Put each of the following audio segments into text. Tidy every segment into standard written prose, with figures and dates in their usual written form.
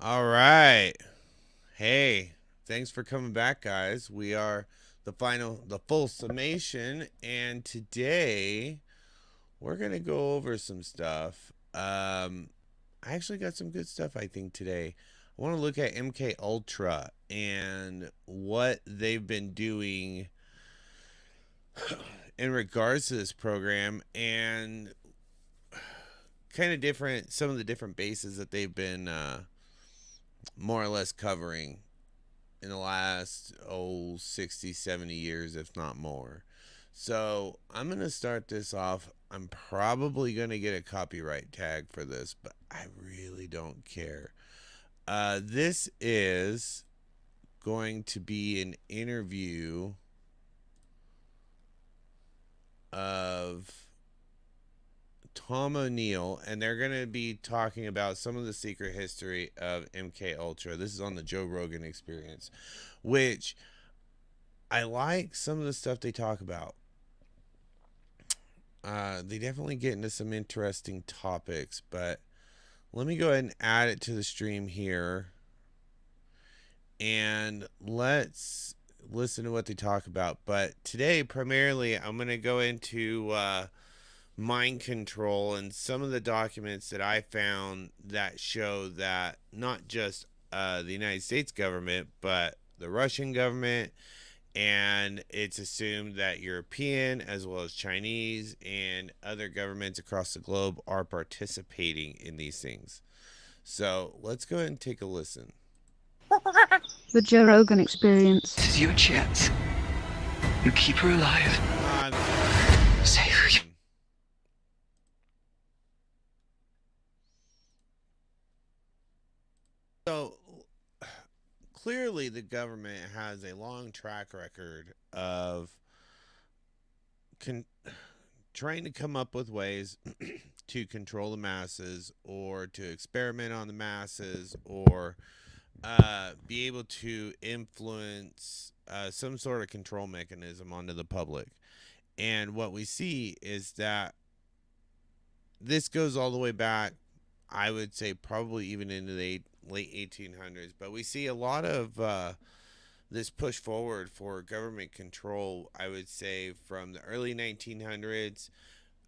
All right. Hey, thanks for coming back, guys. We are the full summation, and today we're gonna go over some stuff. I actually got some good stuff. I think today I want to look at MK Ultra and what they've been doing in regards to this program, and kind of different some of the different bases that they've been more or less covering in the last 60, 70 years, if not more. So I'm going to start this off. I'm probably going to get a copyright tag for this, but I really don't care. This is going to be an interview of Tom O'Neill, and they're going to be talking about some of the secret history of MK Ultra. This is on the Joe Rogan Experience, which I like some of the stuff they talk about. They definitely get into some interesting topics, but let me go ahead and add it to the stream here, and let's listen to what they talk about. But today, primarily, I'm going to go into mind control and some of the documents that I found that show that not just the United States government, but the Russian government, and it's assumed that European as well as Chinese and other governments across the globe are participating in these things. So let's go ahead and take a listen. The Joe Rogan Experience. This is your chance. You keep her alive. Save her. So clearly, the government has a long track record of con- trying to come up with ways to control the masses or to experiment on the masses or be able to influence some sort of control mechanism onto the public. And what we see is that this goes all the way back, I would say, probably even into the late 1800s. But we see a lot of this push forward for government control, I would say, from the early 1900s,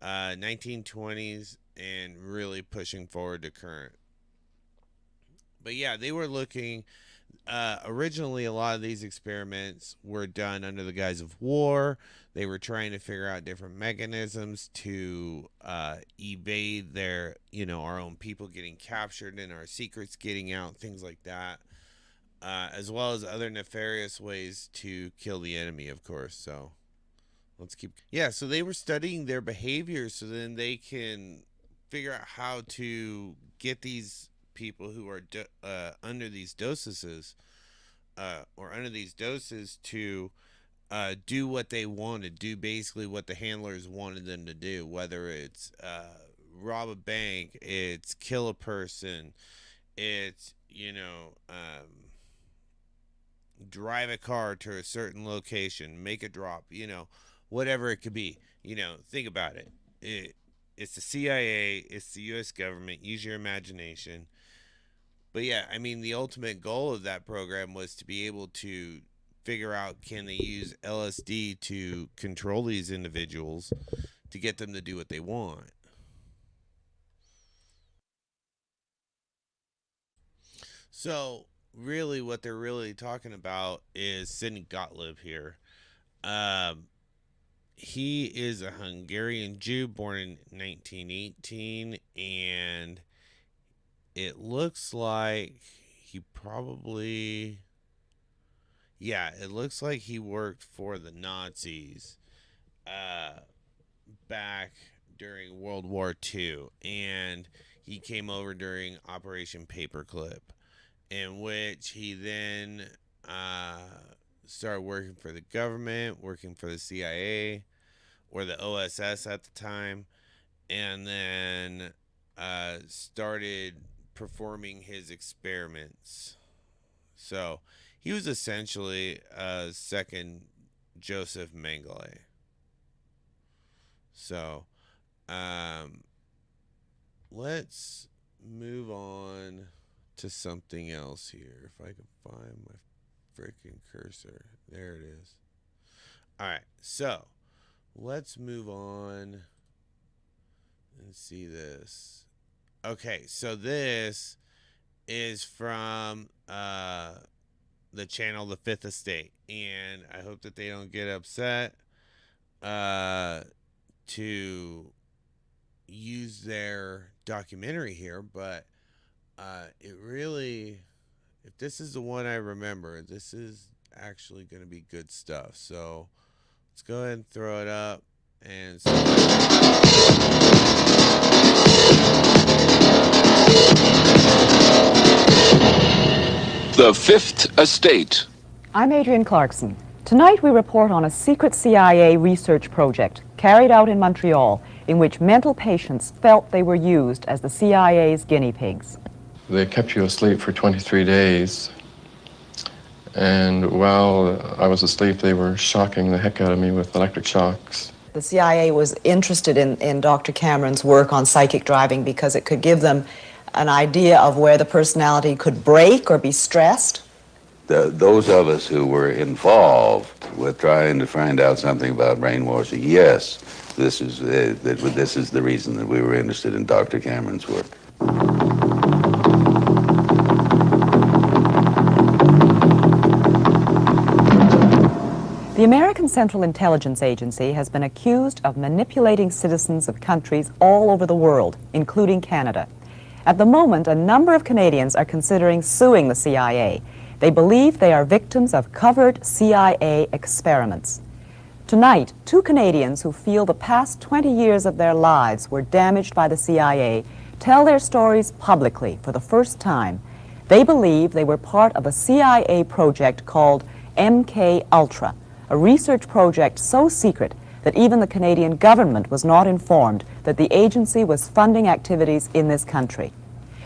1920s, and really pushing forward to current. But yeah, they were looking. Originally, a lot of these experiments were done under the guise of war. They were trying to figure out different mechanisms to evade our own people getting captured and our secrets getting out, things like that, as well as other nefarious ways to kill the enemy, of course. So let's keep. Yeah, so they were studying their behavior so then they can figure out how to get these people who are under these doses or under these doses to do what they wanted, do basically what the handlers wanted them to do, whether it's rob a bank, it's kill a person, it's, drive a car to a certain location, make a drop, whatever it could be. Think about it. It's the CIA, it's the U.S. government. Use your imagination. But yeah, I mean, the ultimate goal of that program was to be able to figure out, can they use LSD to control these individuals to get them to do what they want. So really, what they're really talking about is Sidney Gottlieb here. Um, he is a Hungarian Jew born in 1918, and it looks like he probably, yeah, it looks like he worked for the Nazis uh, back during World War II, and he came over during Operation Paperclip, in which he then uh, started working for the government, working for the CIA or the OSS at the time, and then started performing his experiments. So he was essentially a second Joseph Mengele. So um, let's move on. to something else here. If I can find my freaking cursor. There it is. All right, so let's move on and see this. Okay, so this is from the channel The Fifth Estate, and I hope that they don't get upset to use their documentary here, but it really, if this is the one I remember, this is actually going to be good stuff. So let's go ahead and throw it up and see. The Fifth Estate. I'm Adrienne Clarkson. Tonight we report on a secret CIA research project carried out in Montreal in which mental patients felt they were used as the CIA's guinea pigs. They kept you asleep for 23 days. And while I was asleep, they were shocking the heck out of me with electric shocks. The CIA was interested in Dr. Cameron's work on psychic driving because it could give them an idea of where the personality could break or be stressed. Those of us who were involved with trying to find out something about brainwashing, yes, this is the reason that we were interested in Dr. Cameron's work. The American Central Intelligence Agency has been accused of manipulating citizens of countries all over the world, including Canada. At the moment, a number of Canadians are considering suing the CIA. They believe they are victims of covert CIA experiments. Tonight, two Canadians who feel the past 20 years of their lives were damaged by the CIA tell their stories publicly for the first time. They believe they were part of a CIA project called MK Ultra, a research project so secret that even the Canadian government was not informed that the agency was funding activities in this country.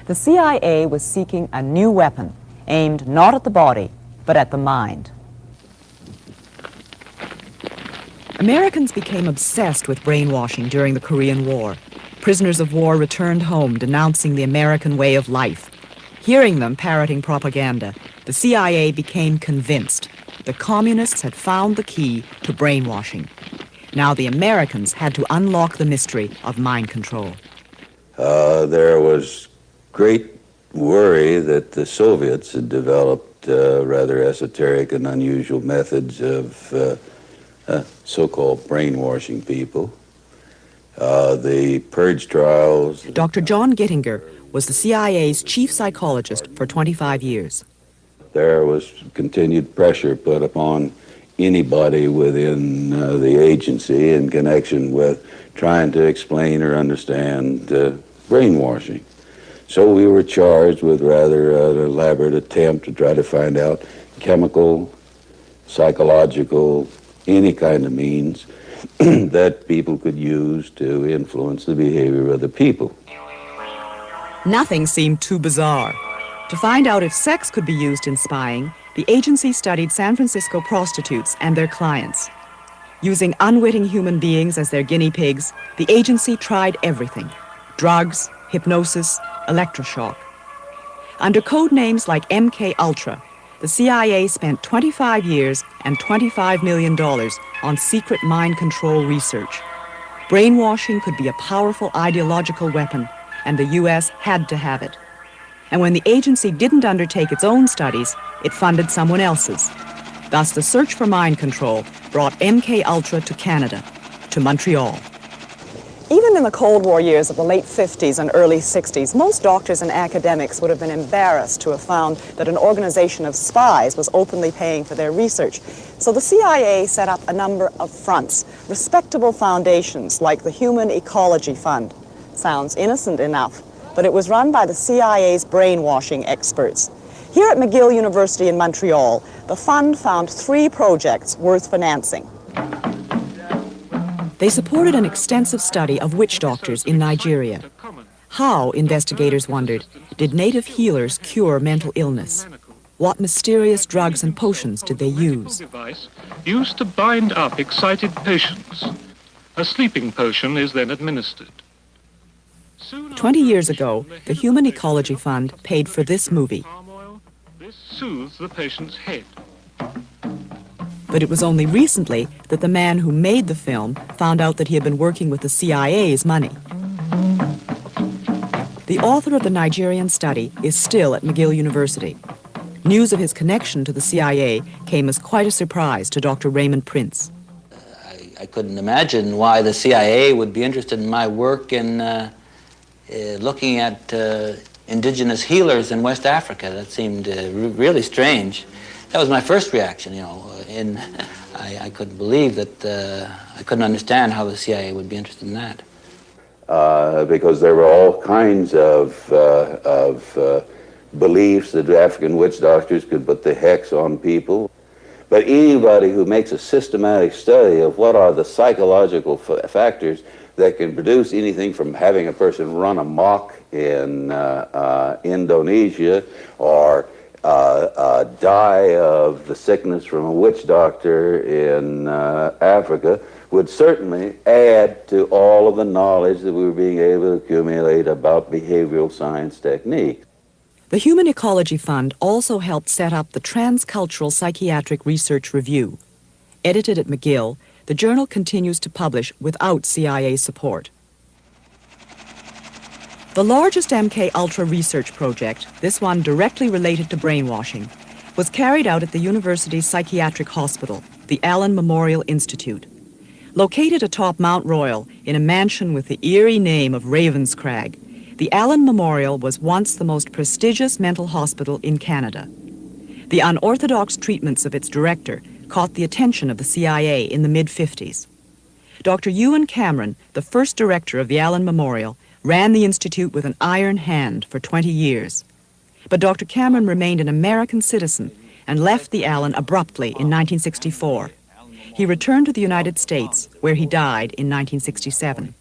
The CIA was seeking a new weapon, aimed not at the body, but at the mind. Americans became obsessed with brainwashing during the Korean War. Prisoners of war returned home denouncing the American way of life. Hearing them parroting propaganda, the CIA became convinced the communists had found the key to brainwashing. Now the Americans had to unlock the mystery of mind control. There was great worry that the Soviets had developed rather esoteric and unusual methods of so-called brainwashing people. The purge trials. Dr. John Gittinger was the CIA's chief psychologist for 25 years. There was continued pressure put upon anybody within the agency in connection with trying to explain or understand brainwashing. So we were charged with rather an elaborate attempt to try to find out chemical, psychological, any kind of means that people could use to influence the behavior of the people. Nothing seemed too bizarre. To find out if sex could be used in spying, the agency studied San Francisco prostitutes and their clients. Using unwitting human beings as their guinea pigs, the agency tried everything: drugs, hypnosis, electroshock. Under code names like MK Ultra, the CIA spent 25 years and $25 million on secret mind control research. Brainwashing could be a powerful ideological weapon, and the U.S. had to have it. And when the agency didn't undertake its own studies, it funded someone else's. Thus, the search for mind control brought MK Ultra to Canada, to Montreal. Even in the Cold War years of the late 50s and early 60s, most doctors and academics would have been embarrassed to have found that an organization of spies was openly paying for their research. So the CIA set up a number of fronts, respectable foundations like the Human Ecology Fund. Sounds innocent enough, but it was run by the CIA's brainwashing experts. Here at McGill University in Montreal, the fund found 3 projects worth financing. They supported an extensive study of witch doctors in Nigeria. How, investigators wondered, did native healers cure mental illness? What mysterious drugs and potions did they use? Device used to bind up excited patients. A sleeping potion is then administered. Soon 20 after years admission, ago, the the head of Human patient Ecology is Fund offered paid for this mixture of movie. palm oil. This soothes the patient's head. But it was only recently that the man who made the film found out that he had been working with the CIA's money. The author of the Nigerian study is still at McGill University. News of his connection to the CIA came as quite a surprise to Dr. Raymond Prince. I couldn't imagine why the CIA would be interested in my work in looking at indigenous healers in West Africa. That seemed really strange. That was my first reaction, you know. I couldn't believe that, I couldn't understand how the CIA would be interested in that. Because there were all kinds of beliefs that African witch doctors could put the hex on people. But anybody who makes a systematic study of what are the psychological factors that can produce anything from having a person run amok in Indonesia or die of the sickness from a witch doctor in Africa would certainly add to all of the knowledge that we were being able to accumulate about behavioral science techniques. The Human Ecology Fund also helped set up the Transcultural Psychiatric Research Review. Edited at McGill, the journal continues to publish without CIA support. The largest MK Ultra research project, this one directly related to brainwashing, was carried out at the university's psychiatric hospital, the Allen Memorial Institute. Located atop Mount Royal in a mansion with the eerie name of Ravenscrag, the Allen Memorial was once the most prestigious mental hospital in Canada. The unorthodox treatments of its director caught the attention of the CIA in the mid-50s. Dr. Ewan Cameron, the first director of the Allen Memorial, ran the institute with an iron hand for 20 years. But Dr. Cameron remained an American citizen and left the Allen abruptly in 1964. He returned to the United States, where he died in 1967.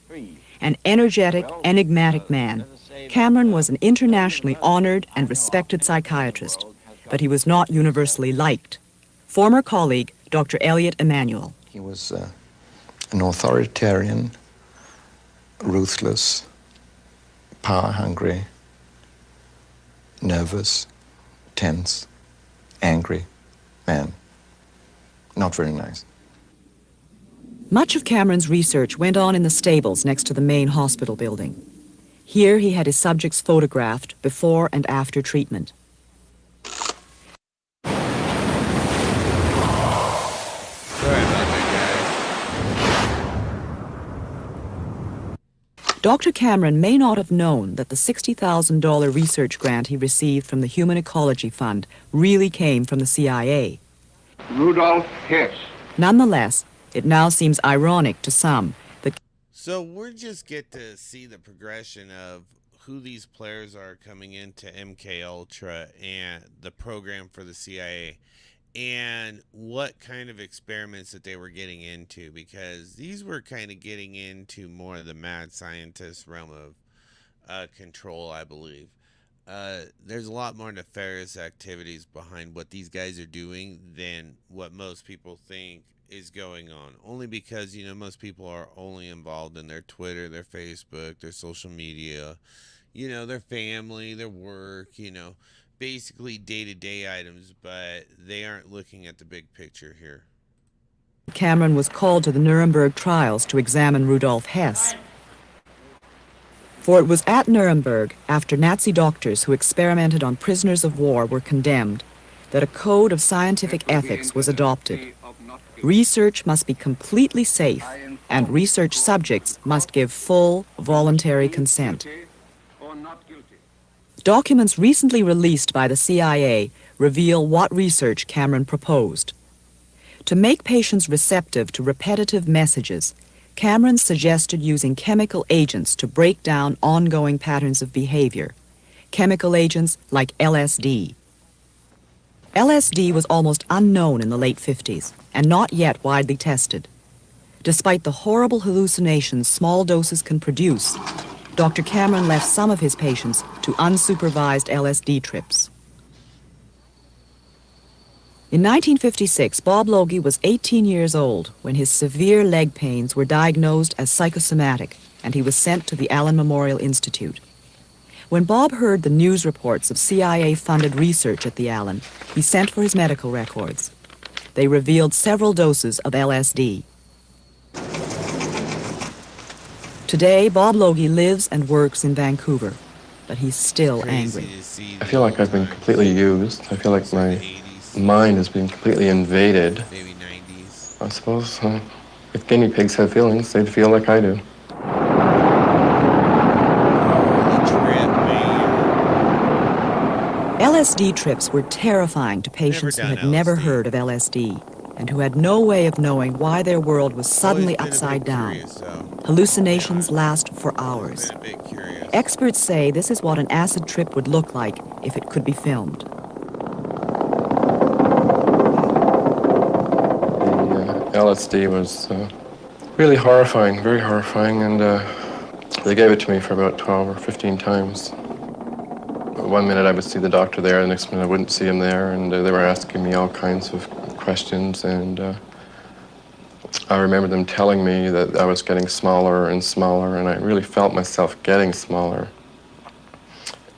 An energetic, enigmatic man, Cameron was an internationally honored and respected psychiatrist, but he was not universally liked. Former colleague, Dr. Elliot Emanuel. He was an authoritarian, ruthless, power-hungry, nervous, tense, angry man. Not very nice. Much of Cameron's research went on in the stables next to the main hospital building. Here he had his subjects photographed before and after treatment. Sorry about that, guys. Dr. Cameron may not have known that the $60,000 research grant he received from the Human Ecology Fund really came from the CIA. Rudolf Hess. Nonetheless, it now seems ironic to some that... So we just get to see the progression of who these players are coming into MK Ultra and the program for the CIA and what kind of experiments that they were getting into, because these were kind of getting into more of the mad scientist realm of control, I believe. There's a lot more nefarious activities behind what these guys are doing than what most people think is going on, only because, you know, most people are only involved in their Twitter, their Facebook, their social media, you know, their family, their work, you know, basically day-to-day items, but they aren't looking at the big picture here. Cameron was called to the Nuremberg trials to examine Rudolf Hess. For it was at Nuremberg, after Nazi doctors who experimented on prisoners of war were condemned, that a code of scientific ethics was adopted. Research must be completely safe, and research subjects must give full, voluntary consent. Documents recently released by the CIA reveal what research Cameron proposed. To make patients receptive to repetitive messages, Cameron suggested using chemical agents to break down ongoing patterns of behavior. Chemical agents like LSD. LSD was almost unknown in the late 50s and not yet widely tested. Despite the horrible hallucinations small doses can produce, Dr. Cameron left some of his patients to unsupervised LSD trips. In 1956, Bob Logie was 18 years old when his severe leg pains were diagnosed as psychosomatic and he was sent to the Allen Memorial Institute. When Bob heard the news reports of CIA-funded research at the Allen, he sent for his medical records. They revealed several doses of LSD. Today, Bob Logie lives and works in Vancouver, but he's still angry. I feel like I've been completely used. I feel like my mind has been completely invaded. Maybe 90s. I suppose if guinea pigs have feelings, they'd feel like I do. LSD trips were terrifying to patients who had never heard of LSD and who had no way of knowing why their world was suddenly upside down. Hallucinations last for hours. Experts say this is what an acid trip would look like if it could be filmed. The LSD was really horrifying, very horrifying, and they gave it to me for about 12 or 15 times. One minute I would see the doctor there, the next minute I wouldn't see him there, and they were asking me all kinds of questions, and I remember them telling me that I was getting smaller and smaller, and I really felt myself getting smaller.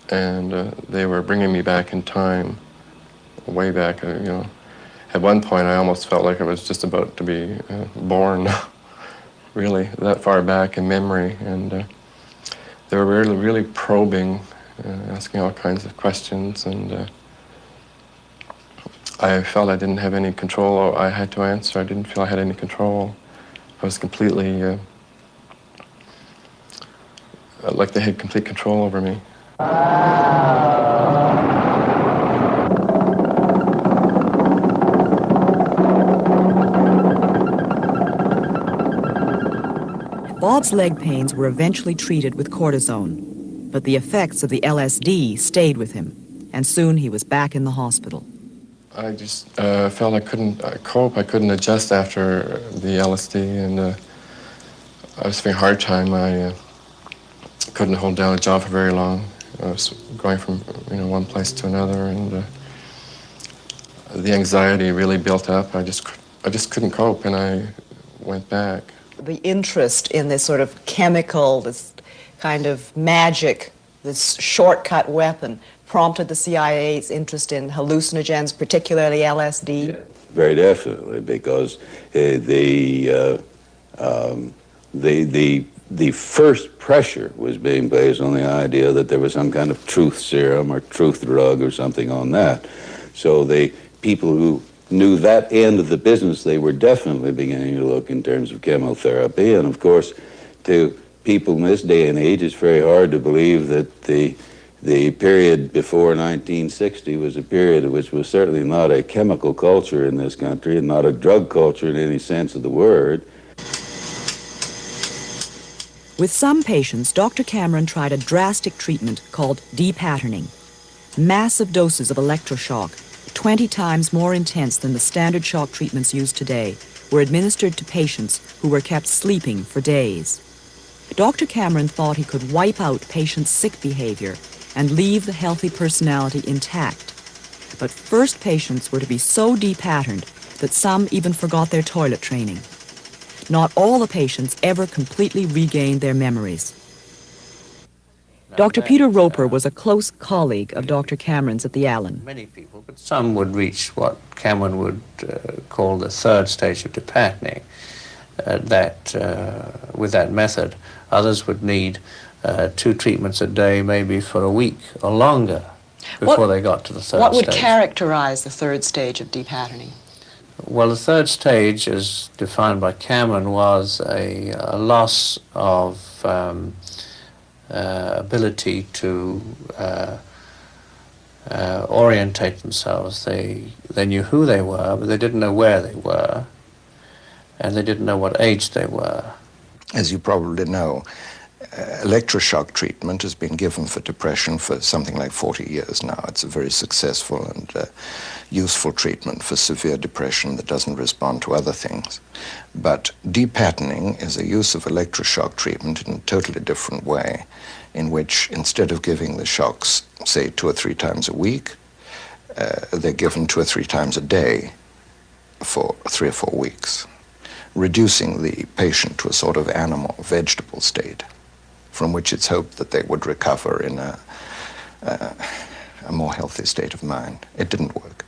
And they were bringing me back in time, way back, you know. At one point I almost felt like I was just about to be born, really, that far back in memory, and they were really, really probing, asking all kinds of questions, and I felt I didn't have any control. I had to answer. I didn't feel I had any control. I was completely, like they had complete control over me. Bob's leg pains were eventually treated with cortisone, but the effects of the LSD stayed with him, and soon he was back in the hospital. I just felt I couldn't cope. I couldn't adjust after the LSD, and I was having a hard time. I couldn't hold down a job for very long. I was going from one place to another, and the anxiety really built up. I just couldn't cope, and I went back. The interest in this sort of chemical, this kind of magic, this shortcut weapon, prompted the CIA's interest in hallucinogens, particularly LSD? Yeah, very definitely, because the first pressure was being based on the idea that there was some kind of truth serum or truth drug or something on that. So the people who knew that end of the business, they were definitely beginning to look in terms of chemotherapy. And of course, to people in this day and age, it's very hard to believe that the period before 1960 was a period which was certainly not a chemical culture in this country and not a drug culture in any sense of the word. With some patients, Dr. Cameron tried a drastic treatment called depatterning. Massive doses of electroshock, 20 times more intense than the standard shock treatments used today, were administered to patients who were kept sleeping for days. Dr. Cameron thought he could wipe out patients' sick behavior and leave the healthy personality intact. But first patients were to be so depatterned that some even forgot their toilet training. Not all the patients ever completely regained their memories. Dr. Peter Roper was a close colleague of Dr. Cameron's at the Allen. Many people, but some would reach what Cameron would call the third stage of depatterning. With that method, others would need 2 treatments a day, maybe for a week or longer, before they got to the third stage. What would characterize the third stage of depatterning? Well, the third stage, as defined by Cameron, was a loss of ability to orientate themselves. They knew who they were, but they didn't know where they were, and they didn't know what age they were. As you probably know, electroshock treatment has been given for depression for something like 40 years now. It's a very successful and useful treatment for severe depression that doesn't respond to other things. But depatterning is a use of electroshock treatment in a totally different way, in which instead of giving the shocks, say, 2 or 3 times a week, they're given 2 or 3 times a day for 3 or 4 weeks. reducing the patient to a sort of animal, vegetable state, from which it's hoped that they would recover in a more healthy state of mind. It didn't work.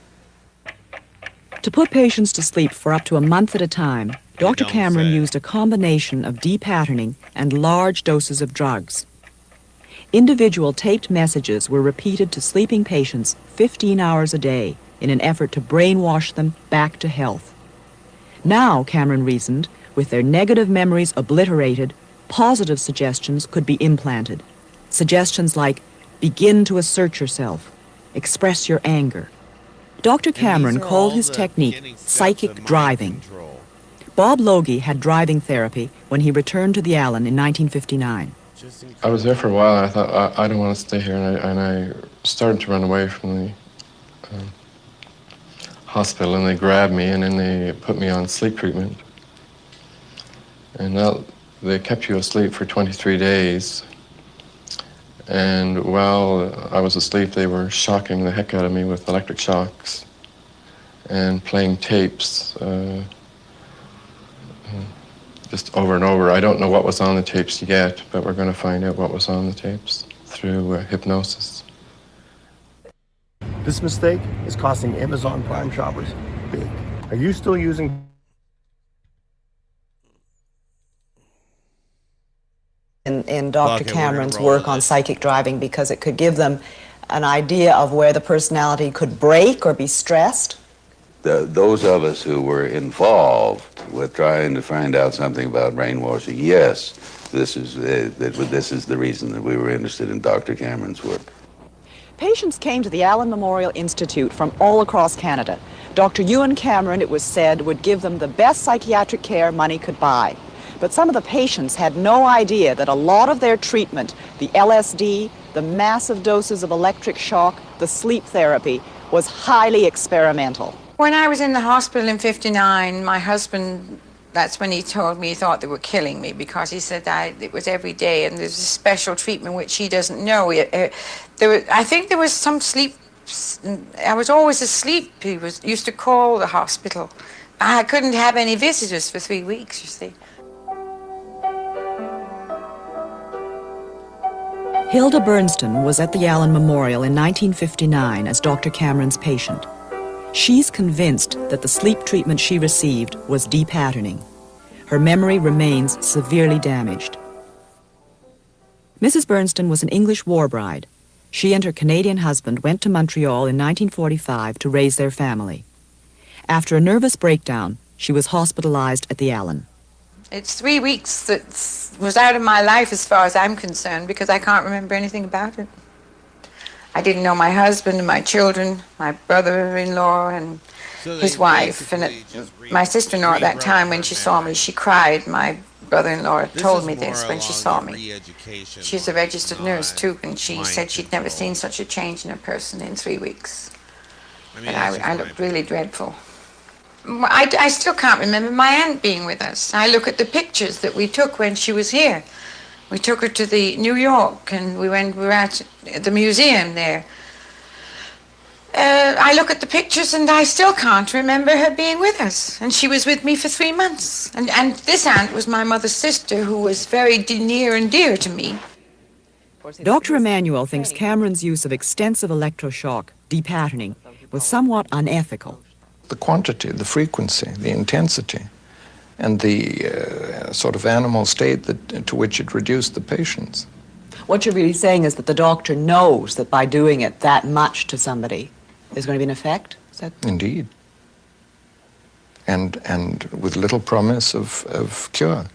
To put patients to sleep for up to a month at a time, Dr. Cameron used a combination of depatterning and large doses of drugs. Individual taped messages were repeated to sleeping patients 15 hours a day in an effort to brainwash them back to health. Now, Cameron reasoned, with their negative memories obliterated, positive suggestions could be implanted. Suggestions like, begin to assert yourself, express your anger. Dr. Cameron called his technique psychic driving. Bob Logie had driving therapy when he returned to the Allen in 1959. I was there for a while, and I thought, I don't want to stay here, and I started to run away from the hospital, and they grabbed me, and then they put me on sleep treatment. And they kept you asleep for 23 days. And while I was asleep, they were shocking the heck out of me with electric shocks and playing tapes just over and over. I don't know what was on the tapes yet, but we're going to find out what was on the tapes through hypnosis. This mistake is costing Amazon Prime shoppers big. Are you still using in Dr. Cameron's work on psychic driving because it could give them an idea of where the personality could break or be stressed? Those of us who were involved with trying to find out something about brainwashing, yes, this is the reason that we were interested in Dr. Cameron's work. Patients came to the Allen Memorial Institute from all across Canada. Dr. Ewan Cameron, it was said, would give them the best psychiatric care money could buy. But some of the patients had no idea that a lot of their treatment, the LSD, the massive doses of electric shock, the sleep therapy, was highly experimental. When I was in the hospital in '59, my husband, that's when he told me he thought they were killing me, because he said it was every day and there's a special treatment which he doesn't know. I think there was some sleep. I was always asleep. He used to call the hospital. I couldn't have any visitors for 3 weeks, you see. Hilda Bernston was at the Allen Memorial in 1959 as Dr. Cameron's patient. She's convinced that the sleep treatment she received was depatterning. Her memory remains severely damaged. Mrs. Bernston was an English war bride. She and her Canadian husband went to Montreal in 1945 to raise their family. After a nervous breakdown, she was hospitalized at the Allen. It's 3 weeks that was out of my life as far as I'm concerned, because I can't remember anything about it. I didn't know my husband and my children, my brother-in-law and his wife. And my sister-in-law at that time, when she saw me, she cried. My brother-in-law told me this when she saw me. She's a registered nurse too, and she said she'd never seen such a change in a person in 3 weeks. But I looked really dreadful. I still can't remember my aunt being with us. I look at the pictures that we took when she was here. We took her to the New York, and we were at the museum there. I look at the pictures, and I still can't remember her being with us. And she was with me for 3 months. And this aunt was my mother's sister, who was very near and dear to me. Dr. Emanuel thinks Cameron's use of extensive electroshock, depatterning, was somewhat unethical. The quantity, the frequency, the intensity, and the sort of animal state to which it reduced the patients. What you're really saying is that the doctor knows that by doing it that much to somebody, there's going to be an effect? Is that... Indeed. And with little promise of cure.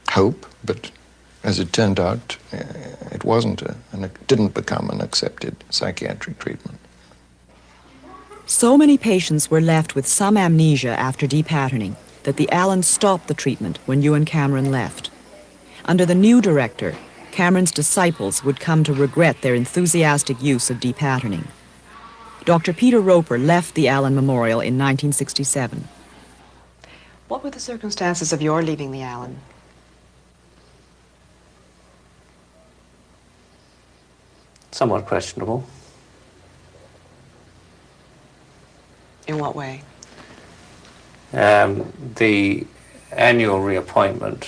Hope, but as it turned out, it wasn't, and it didn't become an accepted psychiatric treatment. So many patients were left with some amnesia after depatterning that the Allens stopped the treatment when Ewan Cameron left. Under the new director, Cameron's disciples would come to regret their enthusiastic use of depatterning. Dr. Peter Roper left the Allen Memorial in 1967. What were the circumstances of your leaving the Allen? Somewhat questionable. In what way? The annual reappointment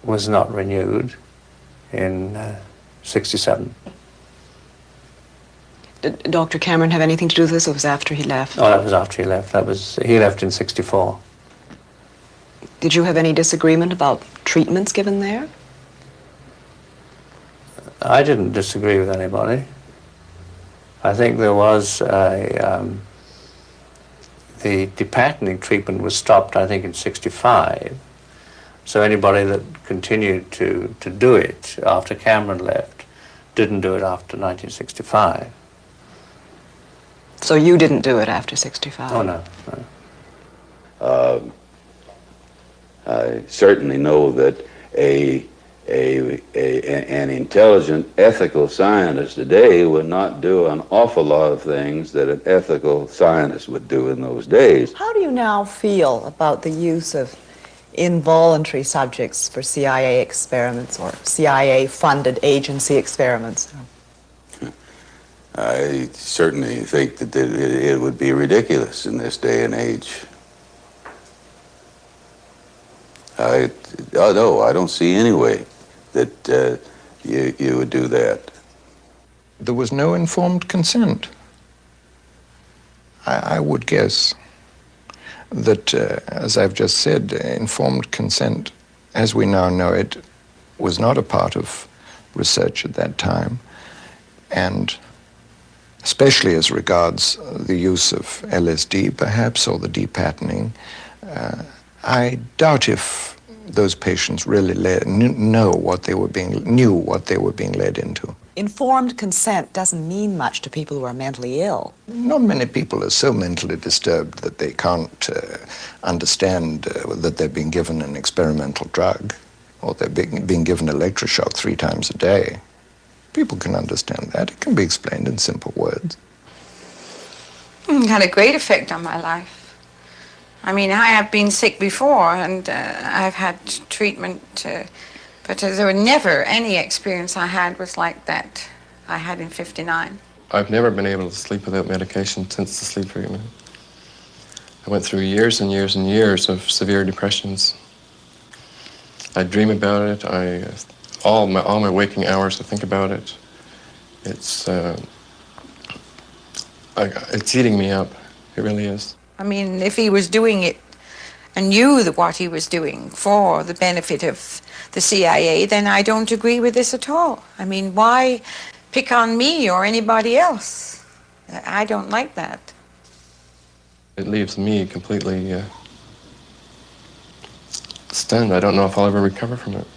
was not renewed in 67. Did Dr. Cameron have anything to do with this, or was it after he left? Oh, that was after he left. He left in 64. Did you have any disagreement about treatments given there? I didn't disagree with anybody. I think there was the depatenting treatment was stopped, I think, in 65. So anybody that continued to do it after Cameron left didn't do it after 1965. So you didn't do it after 65? Oh, no. I certainly know that an intelligent, ethical scientist today would not do an awful lot of things that an ethical scientist would do in those days. How do you now feel about the use of involuntary subjects for CIA experiments or CIA-funded agency experiments? I certainly think that it would be ridiculous in this day and age. No, I don't see any way that you would do that. There was no informed consent. I would guess that, as I've just said, informed consent, as we now know it, was not a part of research at that time, and especially as regards the use of LSD, perhaps, or the depatterning, I doubt if those patients really knew what they were being led into. Informed consent doesn't mean much to people who are mentally ill. Not many people are so mentally disturbed that they can't understand that they're being given an experimental drug or they're being given electroshock 3 times a day. People can understand that. It can be explained in simple words. It had a great effect on my life. I mean, I have been sick before, and I've had treatment, but there were never any experience I had was like that I had in 59. I've never been able to sleep without medication since the sleep treatment. I went through years and years and years of severe depressions. I dream about it. All my waking hours I think about it. It's eating me up. It really is. I mean, if he was doing it and knew what he was doing for the benefit of the CIA, then I don't agree with this at all. I mean, why pick on me or anybody else? I don't like that. It leaves me completely stunned. I don't know if I'll ever recover from it.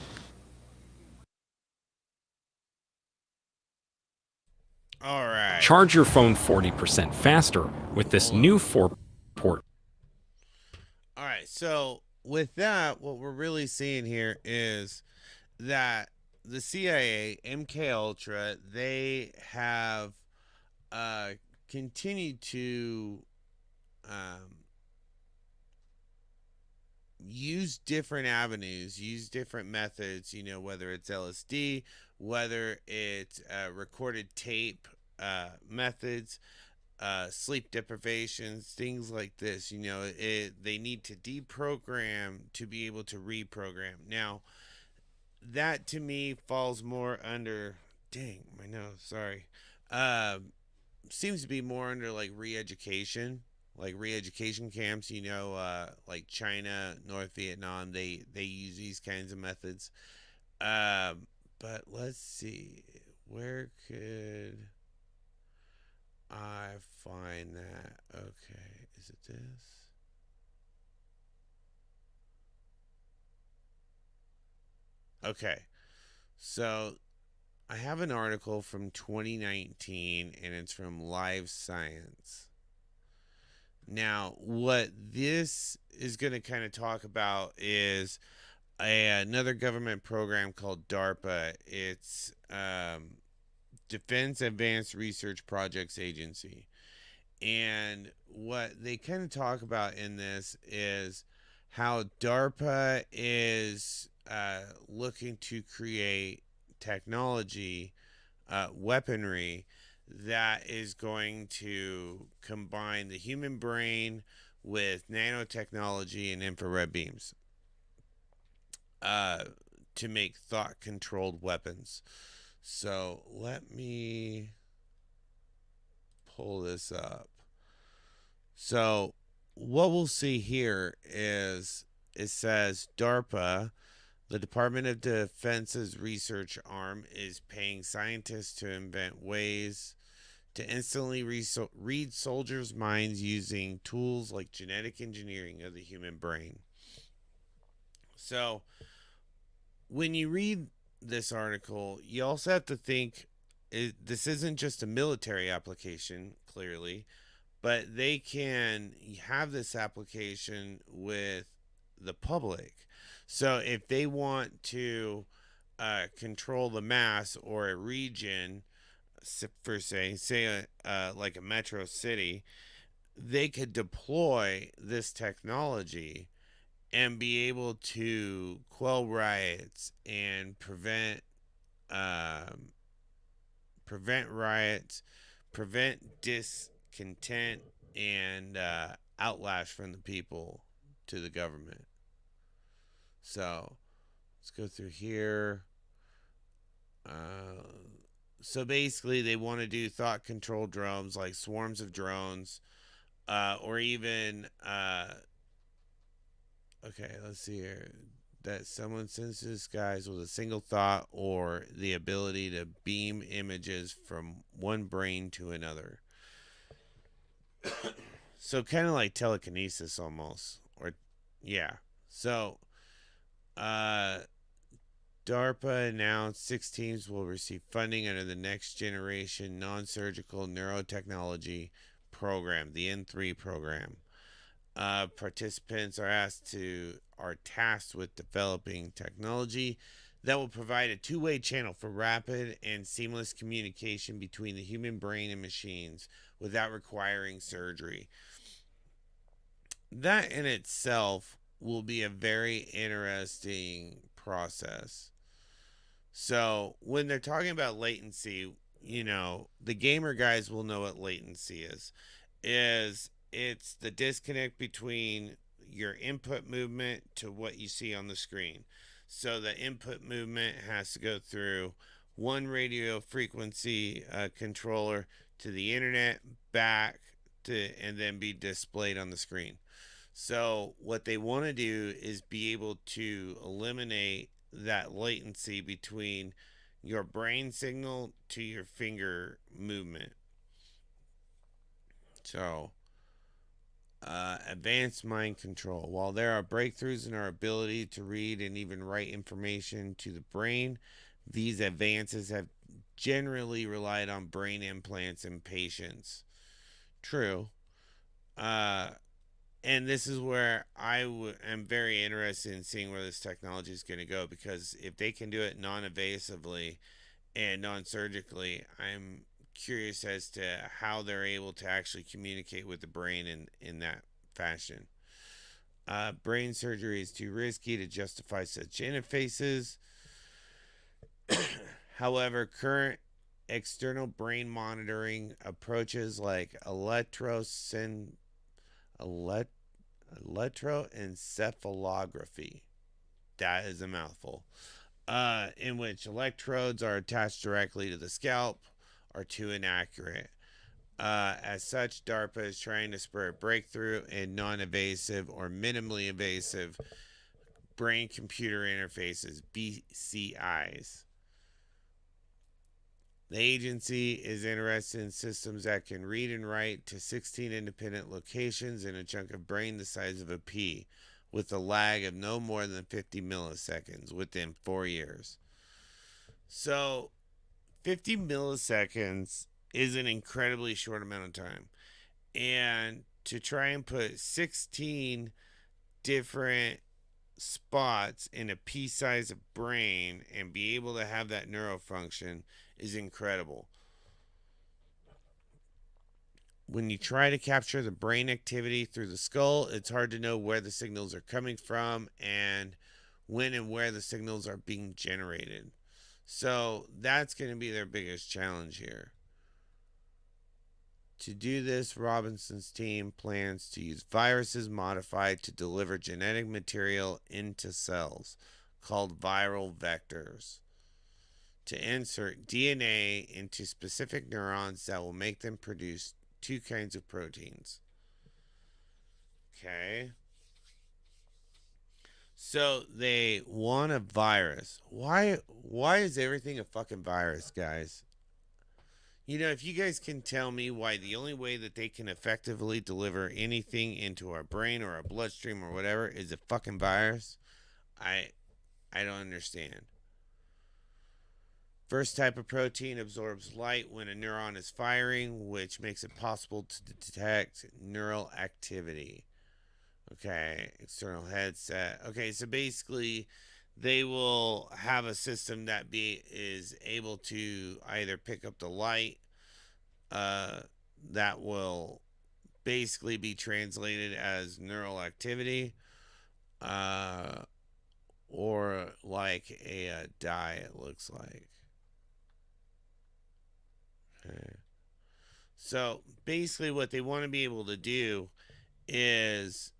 All right. Charge your phone 40% faster with this new 4-port. All right. So with that, what we're really seeing here is that the CIA, MK Ultra, they have continued to use different avenues, use different methods, whether it's LSD, whether it's recorded tape methods, sleep deprivations, things like this. They need to deprogram to be able to reprogram. Now, that to me falls more under, dang, my nose, sorry. Seems to be more under like re-education, like re-education camps, like China, North Vietnam, they use these kinds of methods. But let's see, where could I find that? Okay, is it this? Okay, so I have an article from 2019 and it's from Live Science. Now, what this is going to kind of talk about is another government program called DARPA. It's Defense Advanced Research Projects Agency. And what they kind of talk about in this is how DARPA is looking to create technology, weaponry that is going to combine the human brain with nanotechnology and infrared beams uh, to make thought controlled weapons. So let me pull this up. So what we'll see here is it says DARPA, the Department of Defense's research arm, is paying scientists to invent ways to instantly read soldiers' minds using tools like genetic engineering of the human brain. So when you read this article, you also have to think this isn't just a military application, clearly, but they can have this application with the public. So if they want to control the mass or a region, for say like a metro city, they could deploy this technology and be able to quell riots and um, prevent riots, prevent discontent, and outlash from the people to the government. So let's go through here. Uh, so basically, they want to do thought control drones like swarms of drones, or even okay, let's see here. That someone sends to the skies with a single thought or the ability to beam images from one brain to another. So kind of like telekinesis almost. Or yeah. So uh DARPA announced 6 teams will receive funding under the Next Generation Non-Surgical Neurotechnology Program, the N3 program. Participants are tasked with developing technology that will provide a two-way channel for rapid and seamless communication between the human brain and machines without requiring surgery. That in itself will be a very interesting process. So when they're talking about latency, the gamer guys will know what latency is. It's the disconnect between your input movement to what you see on the screen. So the input movement has to go through one radio frequency controller to the internet, back to, and then be displayed on the screen. So what they want to do is be able to eliminate that latency between your brain signal to your finger movement. So advanced mind control. While there are breakthroughs in our ability to read and even write information to the brain, these advances have generally relied on brain implants in patients. True. Uh, and this is where am very interested in seeing where this technology is going to go, because if they can do it non-invasively and non-surgically, I'm curious as to how they're able to actually communicate with the brain in that fashion. Brain surgery is too risky to justify such interfaces. However, current external brain monitoring approaches like electroencephalography, that is a mouthful, in which electrodes are attached directly to the scalp, are too inaccurate. As such, DARPA is trying to spur a breakthrough in non invasive or minimally invasive brain computer interfaces, BCIs. The agency is interested in systems that can read and write to 16 independent locations in a chunk of brain the size of a pea, with a lag of no more than 50 milliseconds within 4 years. So, 50 milliseconds is an incredibly short amount of time. And to try and put 16 different spots in a pea size of brain and be able to have that neurofunction is incredible. When you try to capture the brain activity through the skull, it's hard to know where the signals are coming from and when and where the signals are being generated. So that's going to be their biggest challenge here. To do this, Robinson's team plans to use viruses modified to deliver genetic material into cells, called viral vectors, to insert DNA into specific neurons that will make them produce two kinds of proteins. Okay. So they want a virus. Why is everything a fucking virus, guys? You know, if you guys can tell me why the only way that they can effectively deliver anything into our brain or our bloodstream or whatever is a fucking virus, I don't understand. First type of protein absorbs light when a neuron is firing, which makes it possible to detect neural activity. Okay, external headset. Okay, so basically they will have a system that is able to either pick up the light uh, that will basically be translated as neural activity, uh, or like a dye, it looks like. Okay. So basically, what they want to be able to do is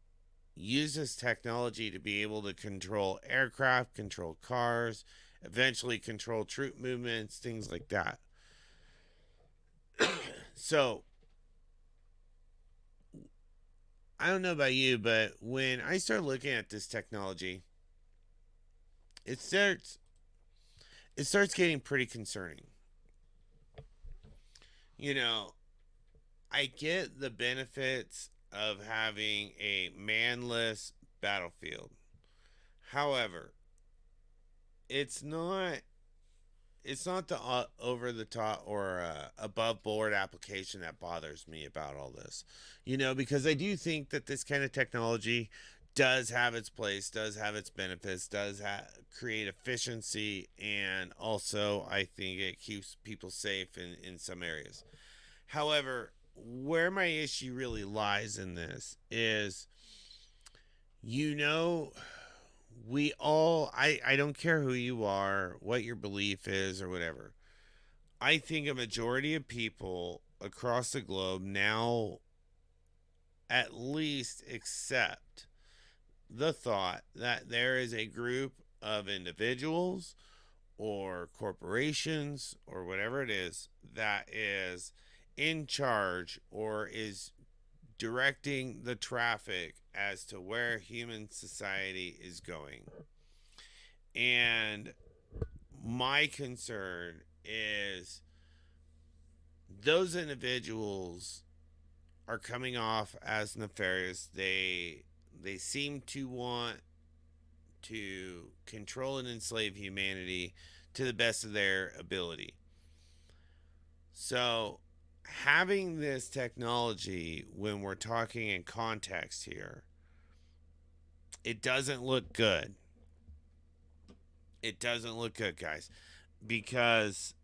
use this technology to be able to control aircraft, control cars, eventually control troop movements, things like that. So I don't know about you, but when I start looking at this technology, it starts getting pretty concerning. You know, I get the benefits of having a manless battlefield. However, it's not the over the top or above board application that bothers me about all this. You know, because I do think that this kind of technology does have its place, does have its benefits, does create efficiency, and also I think it keeps people safe in some areas. However, where my issue really lies in this is, you know, we all, I don't care who you are, what your belief is, or whatever. I think a majority of people across the globe now at least accept the thought that there is a group of individuals or corporations or whatever it is that is in charge or is directing the traffic as to where human society is going. And my concern is those individuals are coming off as nefarious. They seem to want to control and enslave humanity to the best of their ability. So, having this technology when we're talking in context here, it doesn't look good. It doesn't look good, guys, because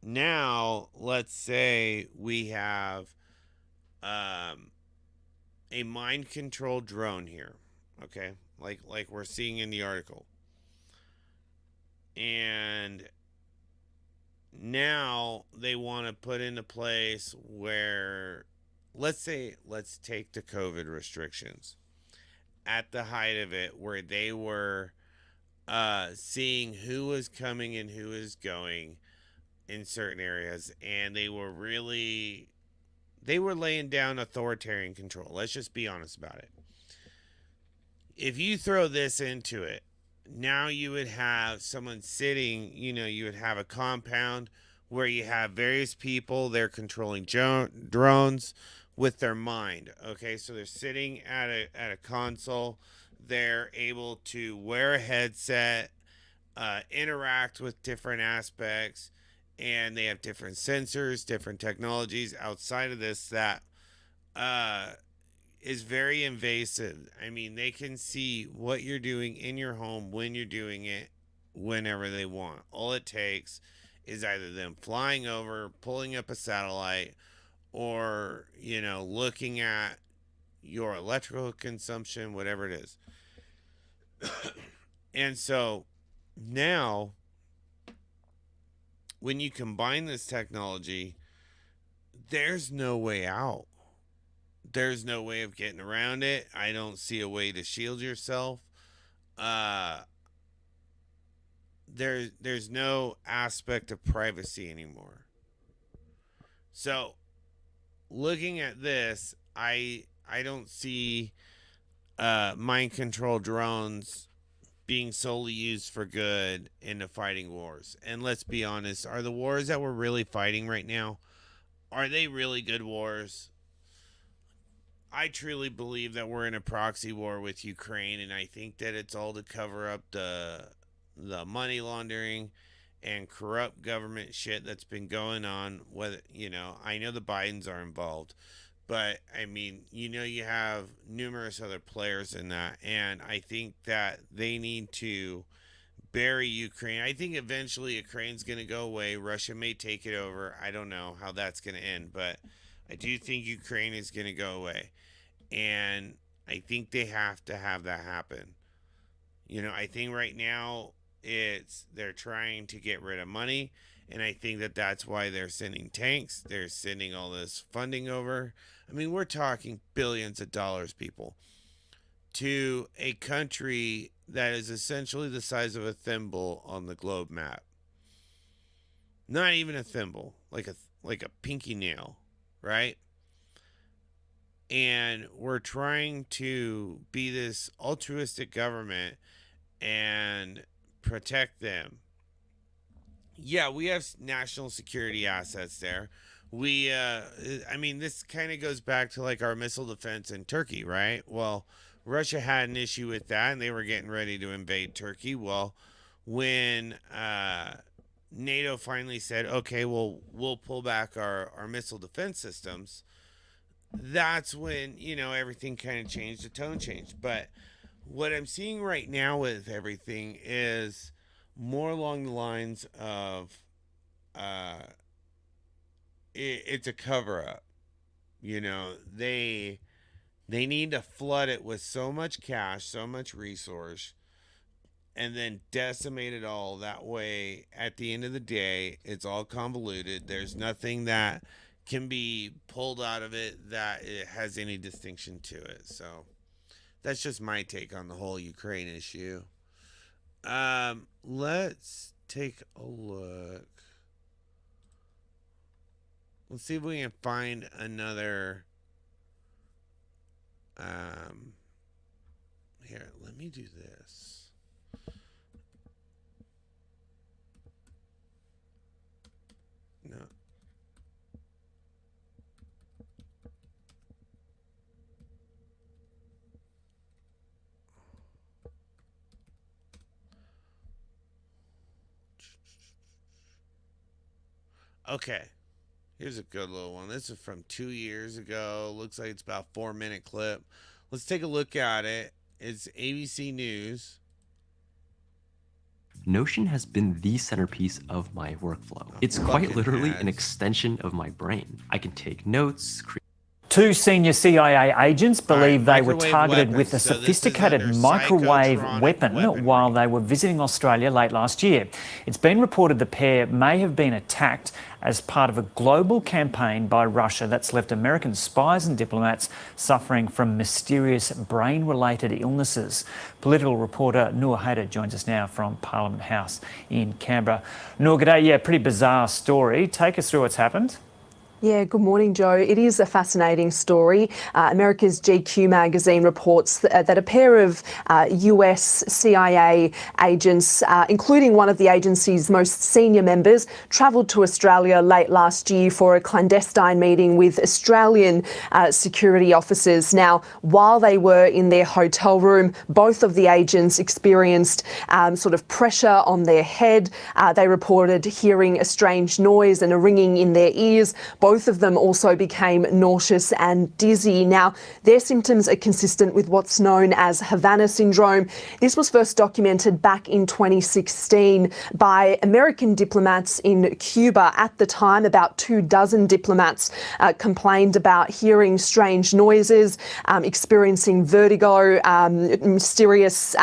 now let's say we have um, a mind controlled drone here, okay, like we're seeing in the article, and now they want to put into place where, let's take the COVID restrictions at the height of it, where they were seeing who was coming and who was going in certain areas, and they were laying down authoritarian control. Let's just be honest about it. If you throw this into it, now you would have someone sitting, you know, you would have a compound where you have various people, they're controlling drones with their mind. Okay, so they're sitting at a console, they're able to wear a headset, interact with different aspects, and they have different sensors, different technologies outside of this that uh, is very invasive. I mean, they can see what you're doing in your home when you're doing it whenever they want. All it takes is either them flying over, pulling up a satellite, or, you know, looking at your electrical consumption, whatever it is. And so now, when you combine this technology, there's no way out. There's no way of getting around it. I don't see a way to shield yourself. Uh, there's no aspect of privacy anymore. So, looking at this, I don't see mind control drones being solely used for good in the fighting wars. And let's be honest, are the wars that we're really fighting right now, are they really good wars? I truly believe that we're in a proxy war with Ukraine, and I think that it's all to cover up the money laundering and corrupt government shit that's been going on. Whether I know the Bidens are involved, but I mean, you have numerous other players in that, and I think that they need to bury Ukraine. I think eventually Ukraine's going to go away. Russia may take it over. I don't know how that's going to end, but I do think Ukraine is going to go away. And I think they have to have that happen. I think right now they're trying to get rid of money, and I think that that's why they're sending tanks. They're sending all this funding over. I mean, we're talking billions of dollars, people, to a country that is essentially the size of a thimble on the globe map. Not even a thimble, like a pinky nail, right? And we're trying to be this altruistic government and protect them. Yeah, we have national security assets there. I mean, this kind of goes back to like our missile defense in Turkey, right? Well, Russia had an issue with that, and they were getting ready to invade Turkey. Well, when NATO finally said, okay, well, we'll pull back our missile defense systems, that's when, everything kind of changed, the tone changed. But what I'm seeing right now with everything is more along the lines of it's a cover up. They need to flood it with so much cash, so much resource, and then decimate it all. That way, at the end of the day, it's all convoluted. There's nothing that can be pulled out of it that it has any distinction to it. So that's just my take on the whole Ukraine issue. Let's take a look. Let's see if we can find another. Here, let me do this. No. Okay. Here's a good little one. This is from 2 years ago. Looks like it's about a 4-minute clip. Let's take a look at it. It's ABC News. Notion has been the centerpiece of my workflow. It's quite literally an extension of my brain. I can take notes, Two senior CIA agents believe they were targeted with a sophisticated microwave weapon while they were visiting Australia late last year. It's been reported the pair may have been attacked as part of a global campaign by Russia that's left American spies and diplomats suffering from mysterious brain-related illnesses. Political reporter Noor Haider joins us now from Parliament House in Canberra. Noor, g'day. Yeah, pretty bizarre story. Take us through what's happened. Yeah, good morning, Joe. It is a fascinating story. America's GQ magazine reports that a pair of US CIA agents, including one of the agency's most senior members, travelled to Australia late last year for a clandestine meeting with Australian security officers. Now, while they were in their hotel room, both of the agents experienced sort of pressure on their head. They reported hearing a strange noise and a ringing in their ears. Both of them also became nauseous and dizzy. Now, their symptoms are consistent with what's known as Havana syndrome. This was first documented back in 2016 by American diplomats in Cuba. At the time, about 24 diplomats complained about hearing strange noises, experiencing vertigo, mysterious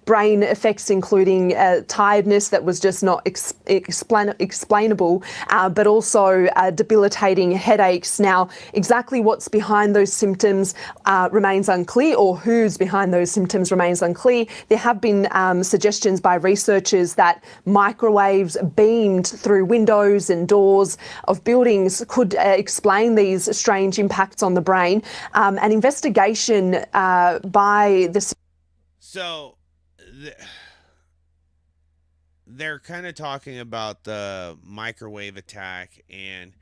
brain effects, including tiredness that was just not explainable, but also debilitating debilitating headaches. Now, exactly what's behind those symptoms remains unclear, or who's behind those symptoms remains unclear. There have been suggestions by researchers that microwaves beamed through windows and doors of buildings could explain these strange impacts on the brain. An investigation by the... So they're kind of talking about the microwave attack, and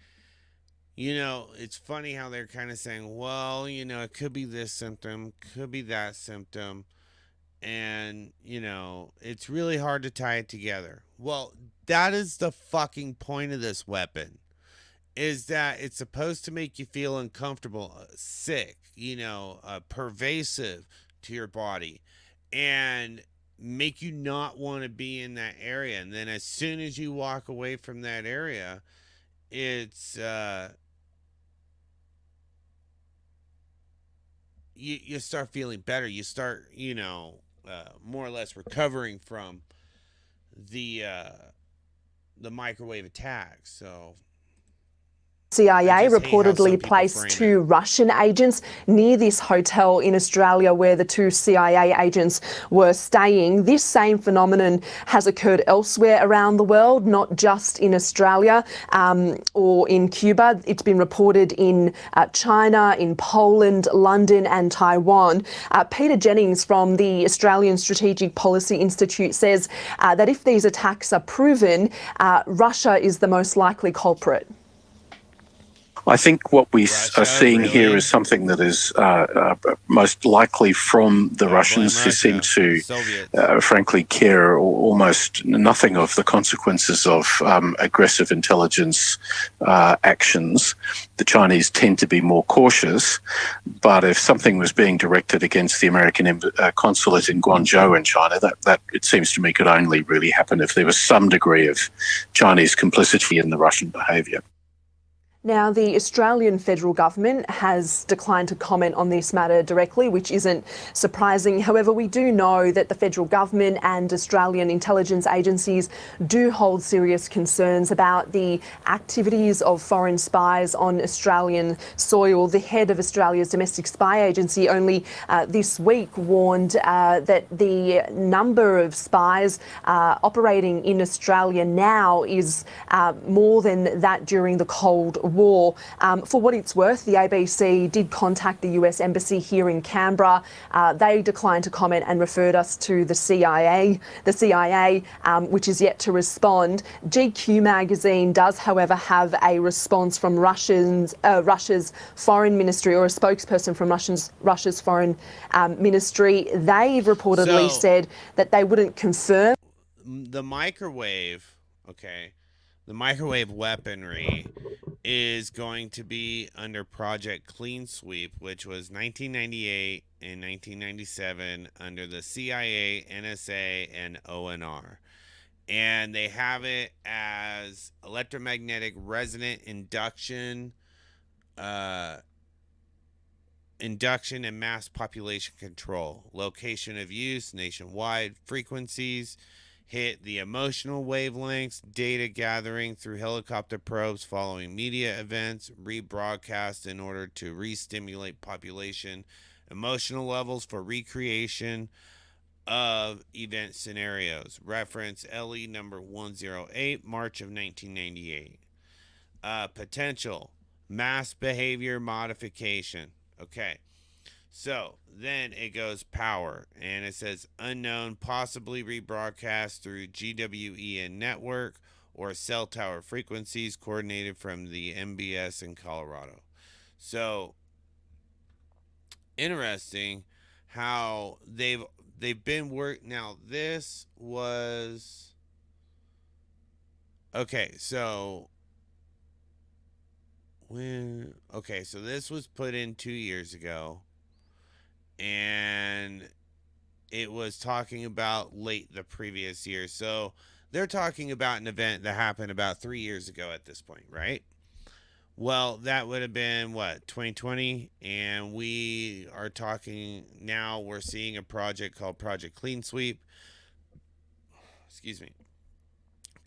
it's funny how they're kind of saying, well, it could be this symptom, could be that symptom, and it's really hard to tie it together. Well, that is the fucking point of this weapon, is that it's supposed to make you feel uncomfortable, sick, pervasive to your body, and make you not want to be in that area. And then as soon as you walk away from that area, it's you start feeling better. You start more or less recovering from the microwave attack. So CIA reportedly placed 2 Russian agents near this hotel in Australia where the 2 CIA agents were staying. This same phenomenon has occurred elsewhere around the world, not just in Australia or in Cuba. It's been reported in China, in Poland, London and Taiwan. Peter Jennings from the Australian Strategic Policy Institute says that if these attacks are proven, Russia is the most likely culprit. I think what we are seeing here is something that is most likely from the Russians, who seem to, frankly, care almost nothing of the consequences of aggressive intelligence actions. The Chinese tend to be more cautious, but if something was being directed against the American consulate in Guangzhou in China, that it seems to me could only really happen if there was some degree of Chinese complicity in the Russian behaviour. Now, the Australian federal government has declined to comment on this matter directly, which isn't surprising. However, we do know that the federal government and Australian intelligence agencies do hold serious concerns about the activities of foreign spies on Australian soil. The head of Australia's domestic spy agency only this week warned that the number of spies operating in Australia now is more than that during the Cold War. For what it's worth, the ABC did contact the US Embassy here in Canberra. They declined to comment and referred us to the CIA, which is yet to respond. GQ magazine does, however, have a response from Russia's foreign ministry, or a spokesperson from Russia's foreign ministry. They've reportedly said that they wouldn't confirm. The microwave, the microwave weaponry is going to be under Project Clean Sweep, which was 1998 and 1997 under the CIA, NSA, and ONR. And they have it as electromagnetic resonant induction and mass population control. Location of use nationwide. Frequencies hit the emotional wavelengths. Data gathering through helicopter probes following media events. Rebroadcast in order to re-stimulate population emotional levels for recreation of event scenarios. Reference LE number 108, March of 1998. Potential mass behavior modification. So then it goes power, and it says unknown, possibly rebroadcast through GWEN network or cell tower frequencies coordinated from the MBS in Colorado. So interesting how they've been now this was so this was put in 2 years ago, and it was talking about late the previous year. So they're talking about an event that happened about 3 years ago at this point, right? Well, that would have been 2020, and we are talking now. We're seeing a project called Project Clean Sweep.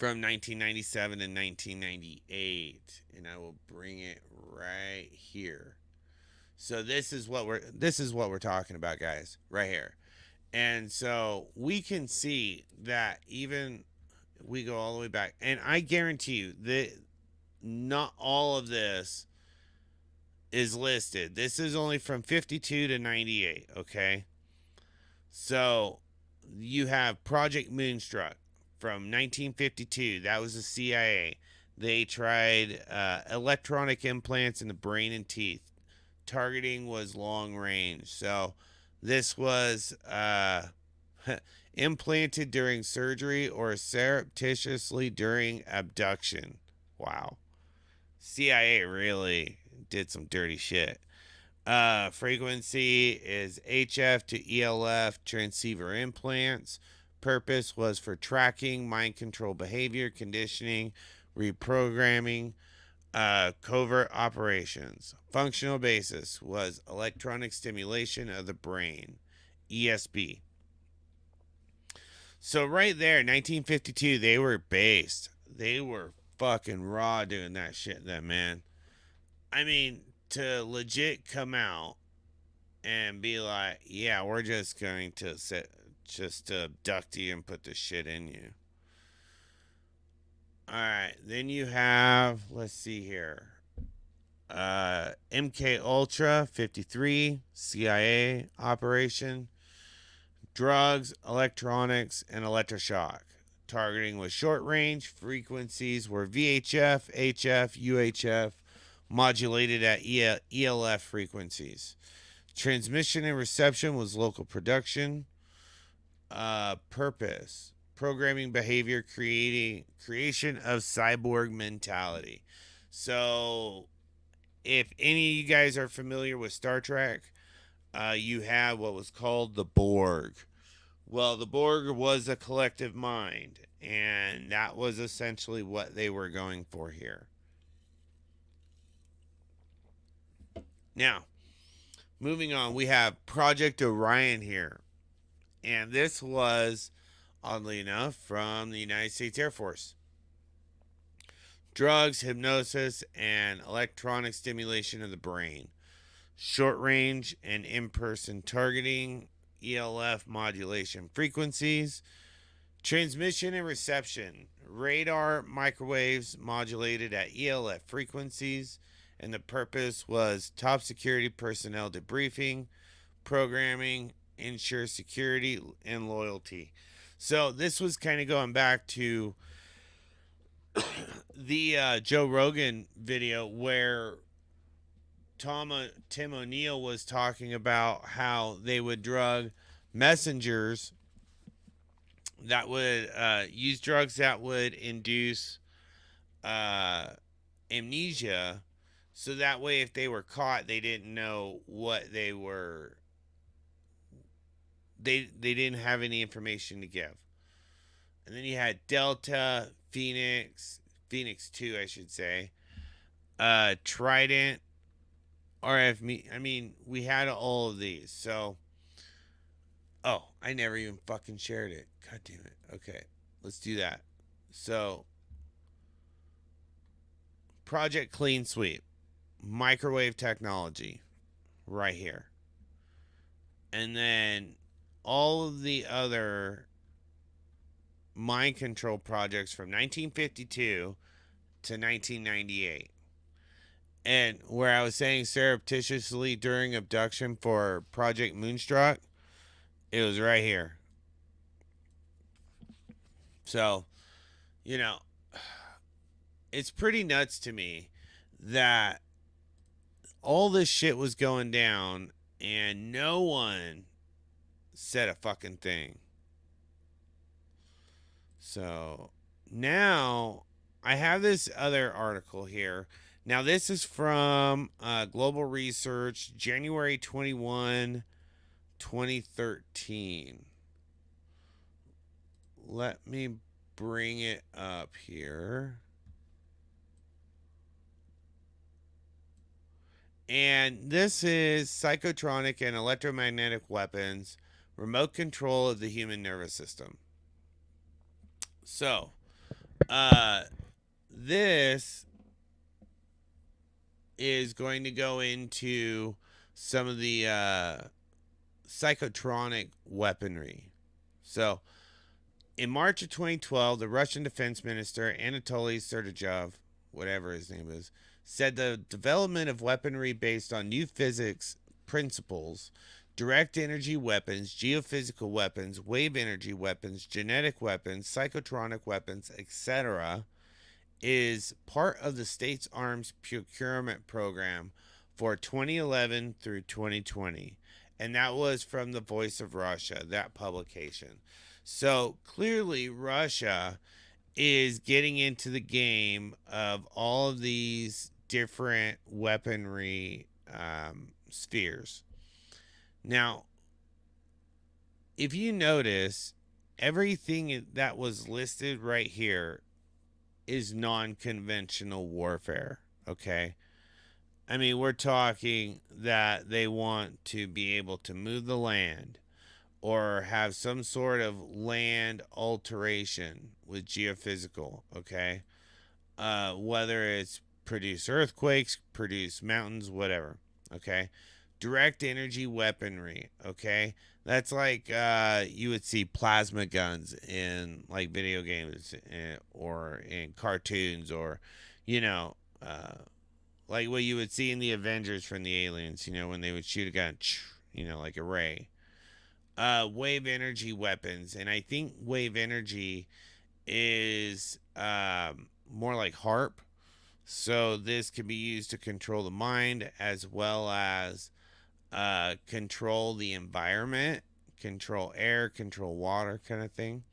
from 1997 and 1998, and I will bring it right here. So this is what we're talking about, guys, right here. And so we can see that even we go all the way back, and I guarantee you that not all of this is listed. This is only from 52 to 98, okay? So you have Project Moonstruck from 1952. That was the CIA. They tried electronic implants in the brain and teeth. Targeting was long range. So this was implanted during surgery or surreptitiously during abduction. Wow. CIA really did some dirty shit. Frequency is HF to ELF transceiver implants. Purpose was for tracking, mind control behavior, conditioning, reprogramming, covert operations. Functional basis was electronic stimulation of the brain, ESB. So right there, 1952, they were based. They were fucking raw doing that shit then, man. I mean, to legit come out and be like, yeah, we're just going to abduct you and put this shit in you. All right, then you have, let's see here, MK Ultra 53 CIA operation, drugs, electronics, and electroshock. Targeting was short range. Frequencies were VHF, HF, UHF, modulated at ELF frequencies. Transmission and reception was local production. Purpose: programming behavior, creation of cyborg mentality. So, if any of you guys are familiar with Star Trek, you have what was called the Borg. Well, the Borg was a collective mind, and that was essentially what they were going for here. Now, moving on, we have Project Orion here. And this was, oddly enough, from the United States Air Force. Drugs, hypnosis, and electronic stimulation of the brain. Short range and in-person targeting, ELF modulation frequencies. Transmission and reception. Radar microwaves modulated at ELF frequencies. And the purpose was top security personnel debriefing, programming, ensure security and loyalty. So this was kind of going back to the Joe Rogan video where Tim O'Neill was talking about how they would drug messengers that would use drugs that would induce amnesia, so that way if they were caught, they didn't know what they were. They didn't have any information to give. And then you had Delta, Phoenix 2, I should say, Trident, RF. I mean, we had all of these. So, oh, I never even fucking shared it. God damn it. Okay, let's do that. So, Project Clean Sweep, microwave technology, right here. And then all of the other mind control projects from 1952 to 1998. And where I was saying surreptitiously during abduction for Project Moonstruck, it was right here. So, you know, it's pretty nuts to me that all this shit was going down and no one said a fucking thing. So now I have this other article here. Now this is from Global Research, January 21, 2013. Let me bring it up here. And this is psychotronic and electromagnetic weapons, remote control of the human nervous system. So, This is going to go into some of the psychotronic weaponry. So, in March of 2012, the Russian Defense Minister Anatoly Sergeyevich, whatever his name is, said the development of weaponry based on new physics principles, direct energy weapons, geophysical weapons, wave energy weapons, genetic weapons, psychotronic weapons, etc., is part of the state's arms procurement program for 2011 through 2020. And that was from the Voice of Russia, that publication. So clearly, Russia is getting into the game of all of these different weaponry spheres. Now, if you notice, everything that was listed right here is non-conventional warfare, okay? I mean, we're talking that they want to be able to move the land or have some sort of land alteration with geophysical, okay? Whether it's produce earthquakes, produce mountains, whatever, okay? Direct energy weaponry, okay? That's like you would see plasma guns in like video games or in cartoons or, you know, like what you would see in the Avengers from the aliens, you know, when they would shoot a gun, you know, like a ray. Wave energy weapons, and I think wave energy is more like HARP. So this can be used to control the mind as well as control the environment, control air, control water, kind of thing.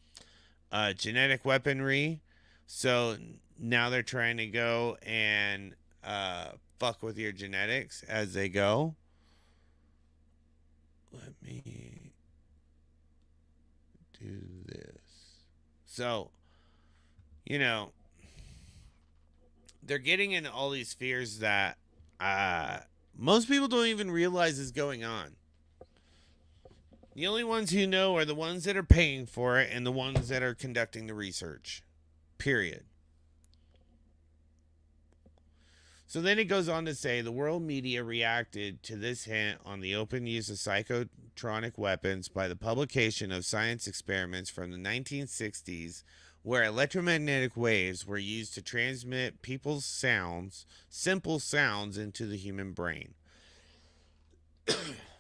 Genetic weaponry. So now they're trying to go and fuck with your genetics as they go. Let me do this. So, you know, they're getting into all these fears that most people don't even realize is going on. The only ones who know are the ones that are paying for it and the ones that are conducting the research. Period. So then it goes on to say the world media reacted to this hint on the open use of psychotronic weapons by the publication of science experiments from the 1960s where electromagnetic waves were used to transmit people's sounds, simple sounds, into the human brain.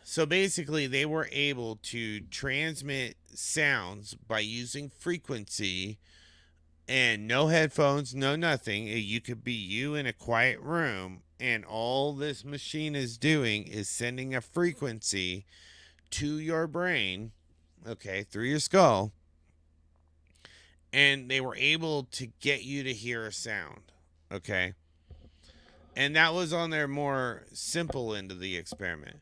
So basically, they were able to transmit sounds by using frequency and no headphones, no nothing. You could be you in a quiet room, and all this machine is doing is sending a frequency to your brain, okay, through your skull, and they were able to get you to hear a sound, okay? And that was on their more simple end of the experiment.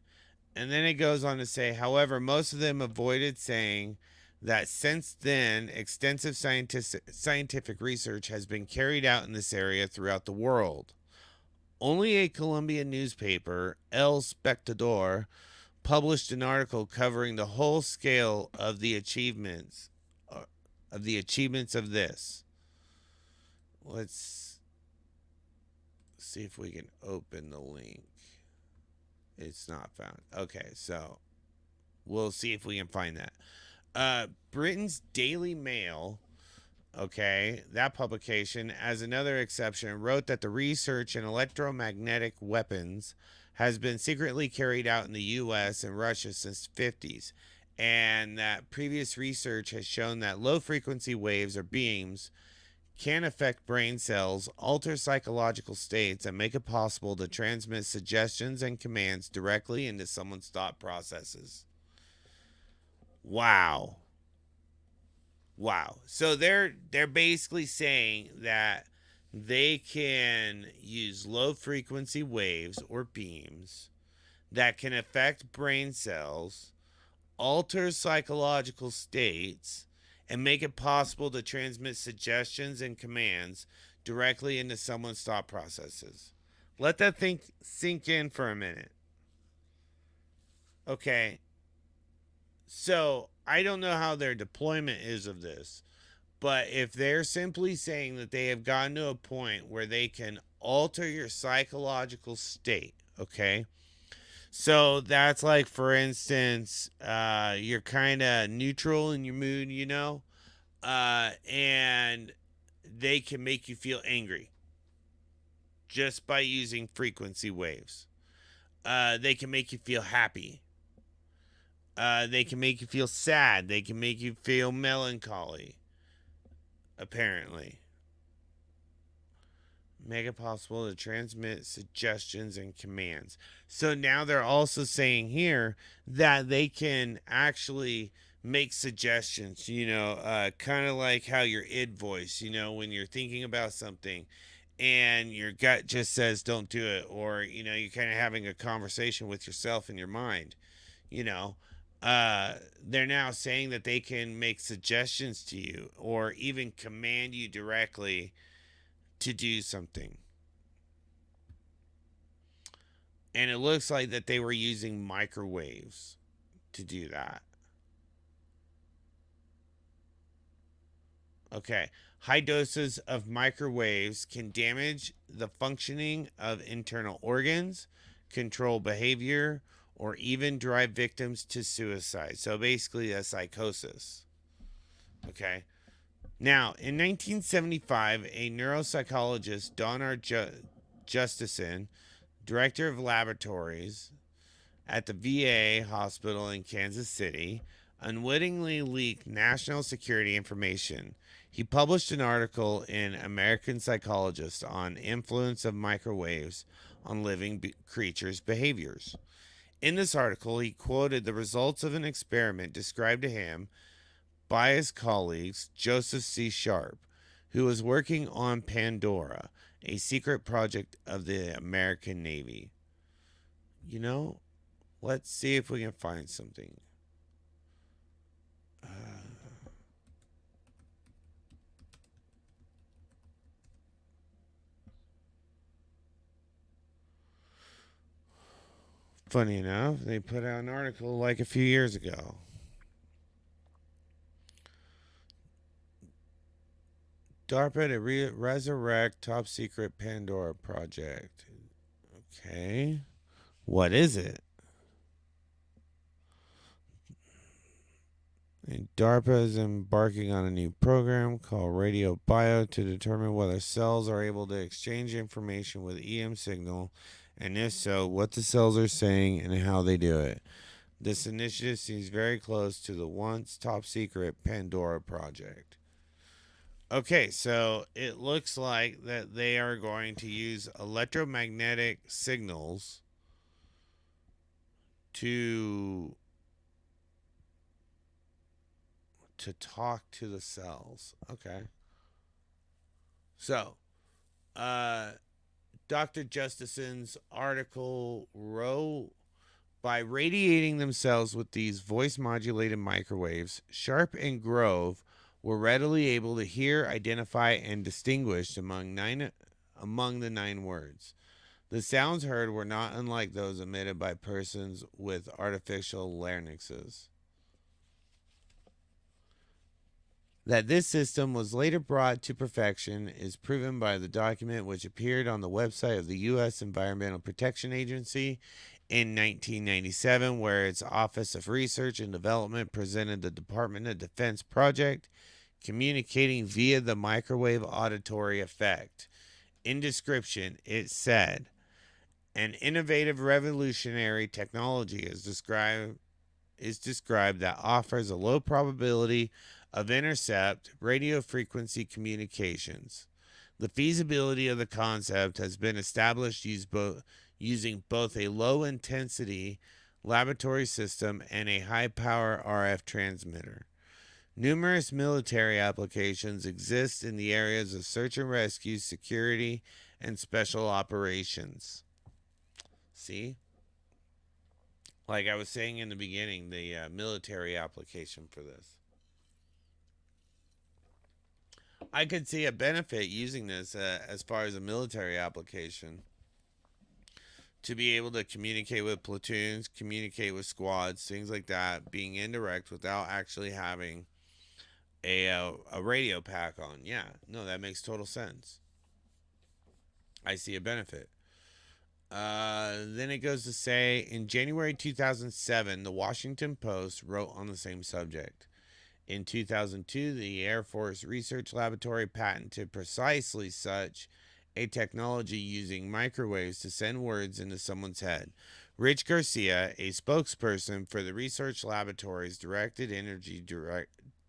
And then it goes on to say, however, most of them avoided saying that since then, extensive scientific research has been carried out in this area throughout the world. Only a Colombian newspaper, El Spectador, published an article covering the whole scale of the achievements of this. Let's see if we can open the link. It's not found. Okay, so we'll see if we can find that. Britain's Daily Mail, okay, that publication, as another exception, wrote that the research in electromagnetic weapons has been secretly carried out in the U.S. and Russia since the 50s, and that previous research has shown that low frequency waves or beams can affect brain cells, alter psychological states, and make it possible to transmit suggestions and commands directly into someone's thought processes. Wow. Wow. So they're basically saying that they can use low frequency waves or beams that can affect brain cells, alter psychological states, and make it possible to transmit suggestions and commands directly into someone's thought processes. Let that think sink in for a minute. Okay. So, I don't know how their deployment is of this, But if they're simply saying that they have gotten to a point where they can alter your psychological state, okay? So that's like, for instance, you're kind of neutral in your mood, and they can make you feel angry just by using frequency waves. They can make you feel happy. They can make you feel sad. They can make you feel melancholy, apparently. Make it possible to transmit suggestions and commands. So now they're also saying here that they can actually make suggestions, kind of like how your id voice, when you're thinking about something and your gut just says don't do it, or, you're kind of having a conversation with yourself in your mind, you know. They're now saying that they can make suggestions to you or even command you directly to do something. And it looks like that they were using microwaves to do that. Okay. High doses of microwaves can damage the functioning of internal organs, control behavior, or even drive victims to suicide. So basically, a psychosis. Okay. Now, in 1975, a neuropsychologist, Don R. Justison, director of laboratories at the VA hospital in Kansas City, unwittingly leaked national security information. He published an article in American Psychologist on influence of microwaves on living creatures' behaviors. In this article, he quoted the results of an experiment described to him by his colleagues Joseph C. Sharp, who was working on Pandora, a secret project of the American Navy. Let's see if we can find something. Funny enough, they put out an article like a few years ago. DARPA to resurrect top secret Pandora project. Okay. What is it? And DARPA is embarking on a new program called Radio Bio to determine whether cells are able to exchange information with EM signal, and if so, what the cells are saying and how they do it. This initiative seems very close to the once top secret Pandora project. Okay, so it looks like that they are going to use electromagnetic signals to talk to the cells. Okay. So, Dr. Justison's article wrote, by radiating themselves with these voice modulated microwaves, Sharp and Grove were readily able to hear, identify, and distinguish among the 9 words. The sounds heard were not unlike those emitted by persons with artificial larynxes. That this system was later brought to perfection is proven by the document which appeared on the website of the U.S. Environmental Protection Agency in 1997, where its Office of Research and Development presented the Department of Defense project communicating via the microwave auditory effect. In description, it said, an innovative revolutionary technology is described that offers a low probability of intercept radio frequency communications. The feasibility of the concept has been established using both a low intensity laboratory system and a high power RF transmitter. Numerous military applications exist in the areas of search and rescue, security, and special operations. See? Like I was saying in the beginning, the military application for this. I could see a benefit using this as far as a military application. To be able to communicate with platoons, communicate with squads, things like that, being indirect without actually having a radio pack on. Yeah, no, that makes total sense. I see a benefit. Then it goes to say in January 2007, the Washington Post wrote on the same subject. In 2002, the Air Force Research Laboratory patented precisely such a technology using microwaves to send words into someone's head. Rich Garcia, a spokesperson for the research laboratory's Directed Energy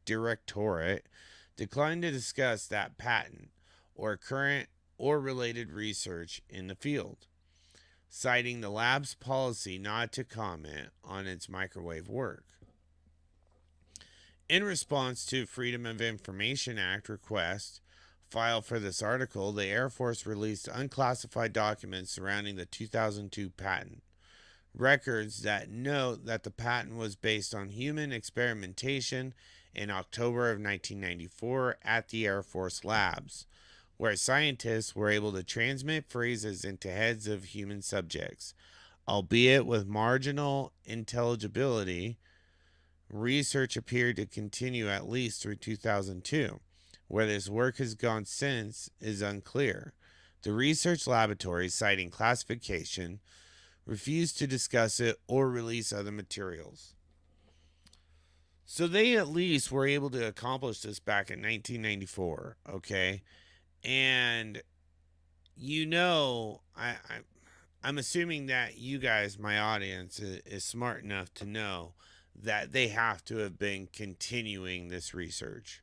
Directorate, declined to discuss that patent or current or related research in the field, citing the lab's policy not to comment on its microwave work. In response to Freedom of Information Act request filed for this article, the Air Force released unclassified documents surrounding the 2002 patent. Records that note that the patent was based on human experimentation in October of 1994 at the Air Force labs, where scientists were able to transmit phrases into heads of human subjects, albeit with marginal intelligibility. Research appeared to continue at least through 2002. Where this work has gone since is unclear. The research laboratory, citing classification, refused to discuss it or release other materials. So they at least were able to accomplish this back in 1994, okay? And I'm assuming that you guys, my audience, is smart enough to know that they have to have been continuing this research.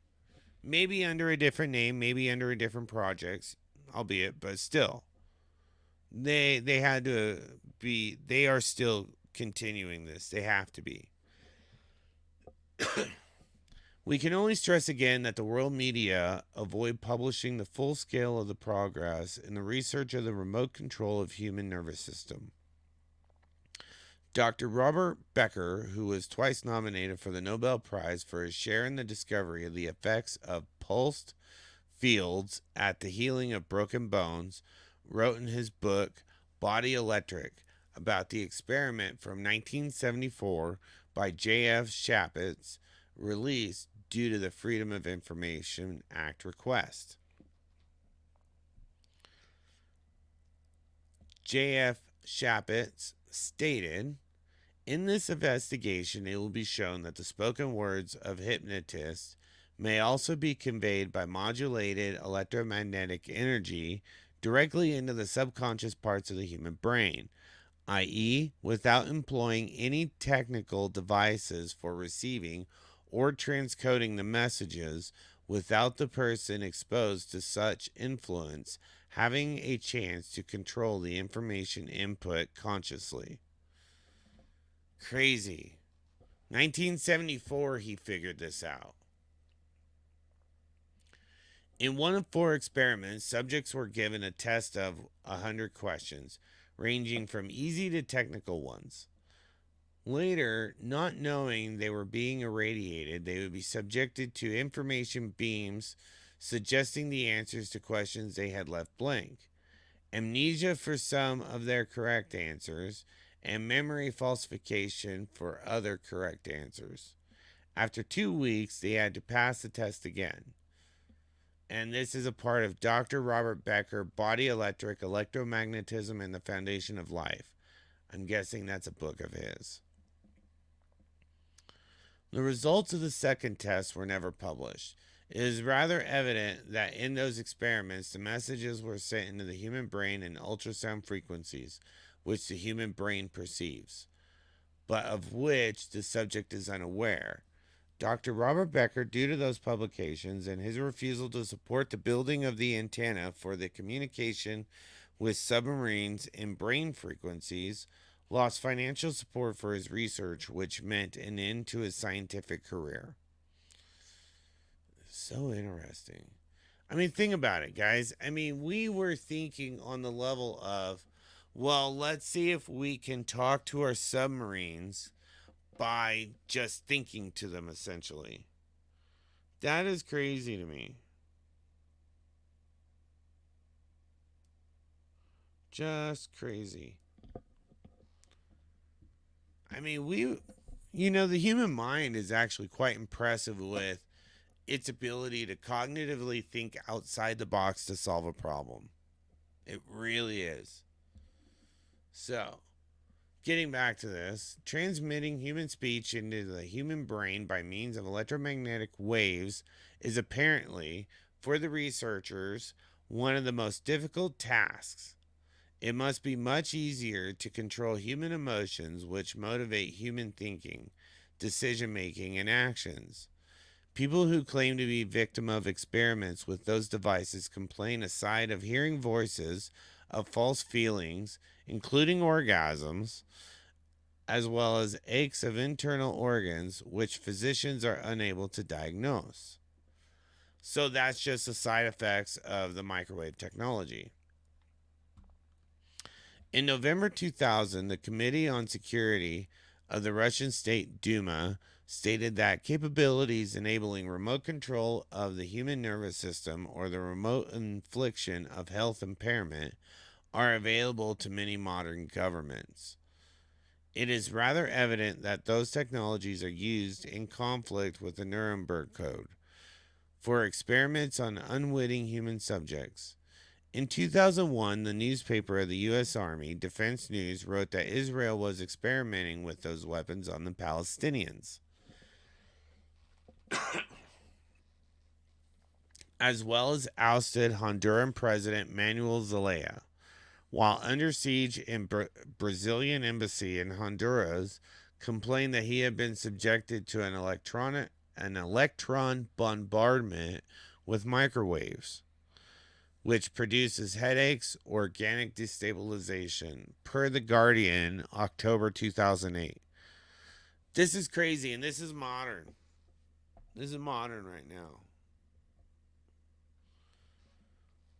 Maybe under a different name, maybe under a different projects, albeit, but still. They had to be, they are still continuing this. They have to be. We can only stress again that the world media avoid publishing the full scale of the progress in the research of the remote control of human nervous system. Dr. Robert Becker, who was twice nominated for the Nobel Prize for his share in the discovery of the effects of pulsed fields at the healing of broken bones, wrote in his book Body Electric about the experiment from 1974 by J.F. Chapitz, released due to the Freedom of Information Act request. J.F. Chapitz stated, in this investigation, it will be shown that the spoken words of hypnotists may also be conveyed by modulated electromagnetic energy directly into the subconscious parts of the human brain, i.e., without employing any technical devices for receiving or transcoding the messages, without the person exposed to such influence having a chance to control the information input consciously. Crazy. 1974, he figured this out. In one of 4 experiments, subjects were given a test of 100 questions, ranging from easy to technical ones. Later, not knowing they were being irradiated, they would be subjected to information beams suggesting the answers to questions they had left blank, amnesia for some of their correct answers, and memory falsification for other correct answers. After 2 weeks, they had to pass the test again. And this is a part of Dr. Robert Becker, Body Electric, Electromagnetism, and the Foundation of Life. I'm guessing that's a book of his. The results of the second test were never published. It is rather evident that in those experiments, the messages were sent into the human brain in ultrasound frequencies, which the human brain perceives, but of which the subject is unaware. Dr. Robert Becker, due to those publications and his refusal to support the building of the antenna for the communication with submarines in brain frequencies, lost financial support for his research, which meant an end to his scientific career. So interesting. I mean, think about it, guys. I mean, we were thinking on the level of, well, let's see if we can talk to our submarines by just thinking to them, essentially. That is crazy to me. Just crazy. I mean, the human mind is actually quite impressive with its ability to cognitively think outside the box to solve a problem. It really is. So, getting back to this, transmitting human speech into the human brain by means of electromagnetic waves is apparently, for the researchers, one of the most difficult tasks. It must be much easier to control human emotions, which motivate human thinking, decision making, and actions. People who claim to be victim of experiments with those devices complain aside of hearing voices of false feelings, including orgasms, as well as aches of internal organs, which physicians are unable to diagnose. So that's just the side effects of the microwave technology. In November 2000, the Committee on Security of the Russian State Duma stated that capabilities enabling remote control of the human nervous system or the remote infliction of health impairment are available to many modern governments. It is rather evident that those technologies are used in conflict with the Nuremberg Code for experiments on unwitting human subjects. In 2001, the newspaper of the U.S. Army, Defense News, wrote that Israel was experimenting with those weapons on the Palestinians, as well as ousted Honduran President Manuel Zelaya. While under siege in Brazilian embassy in Honduras, complained that he had been subjected to an electron bombardment with microwaves, which produces headaches, organic destabilization, per The Guardian, October 2008. This is crazy, and this is modern. This is modern right now.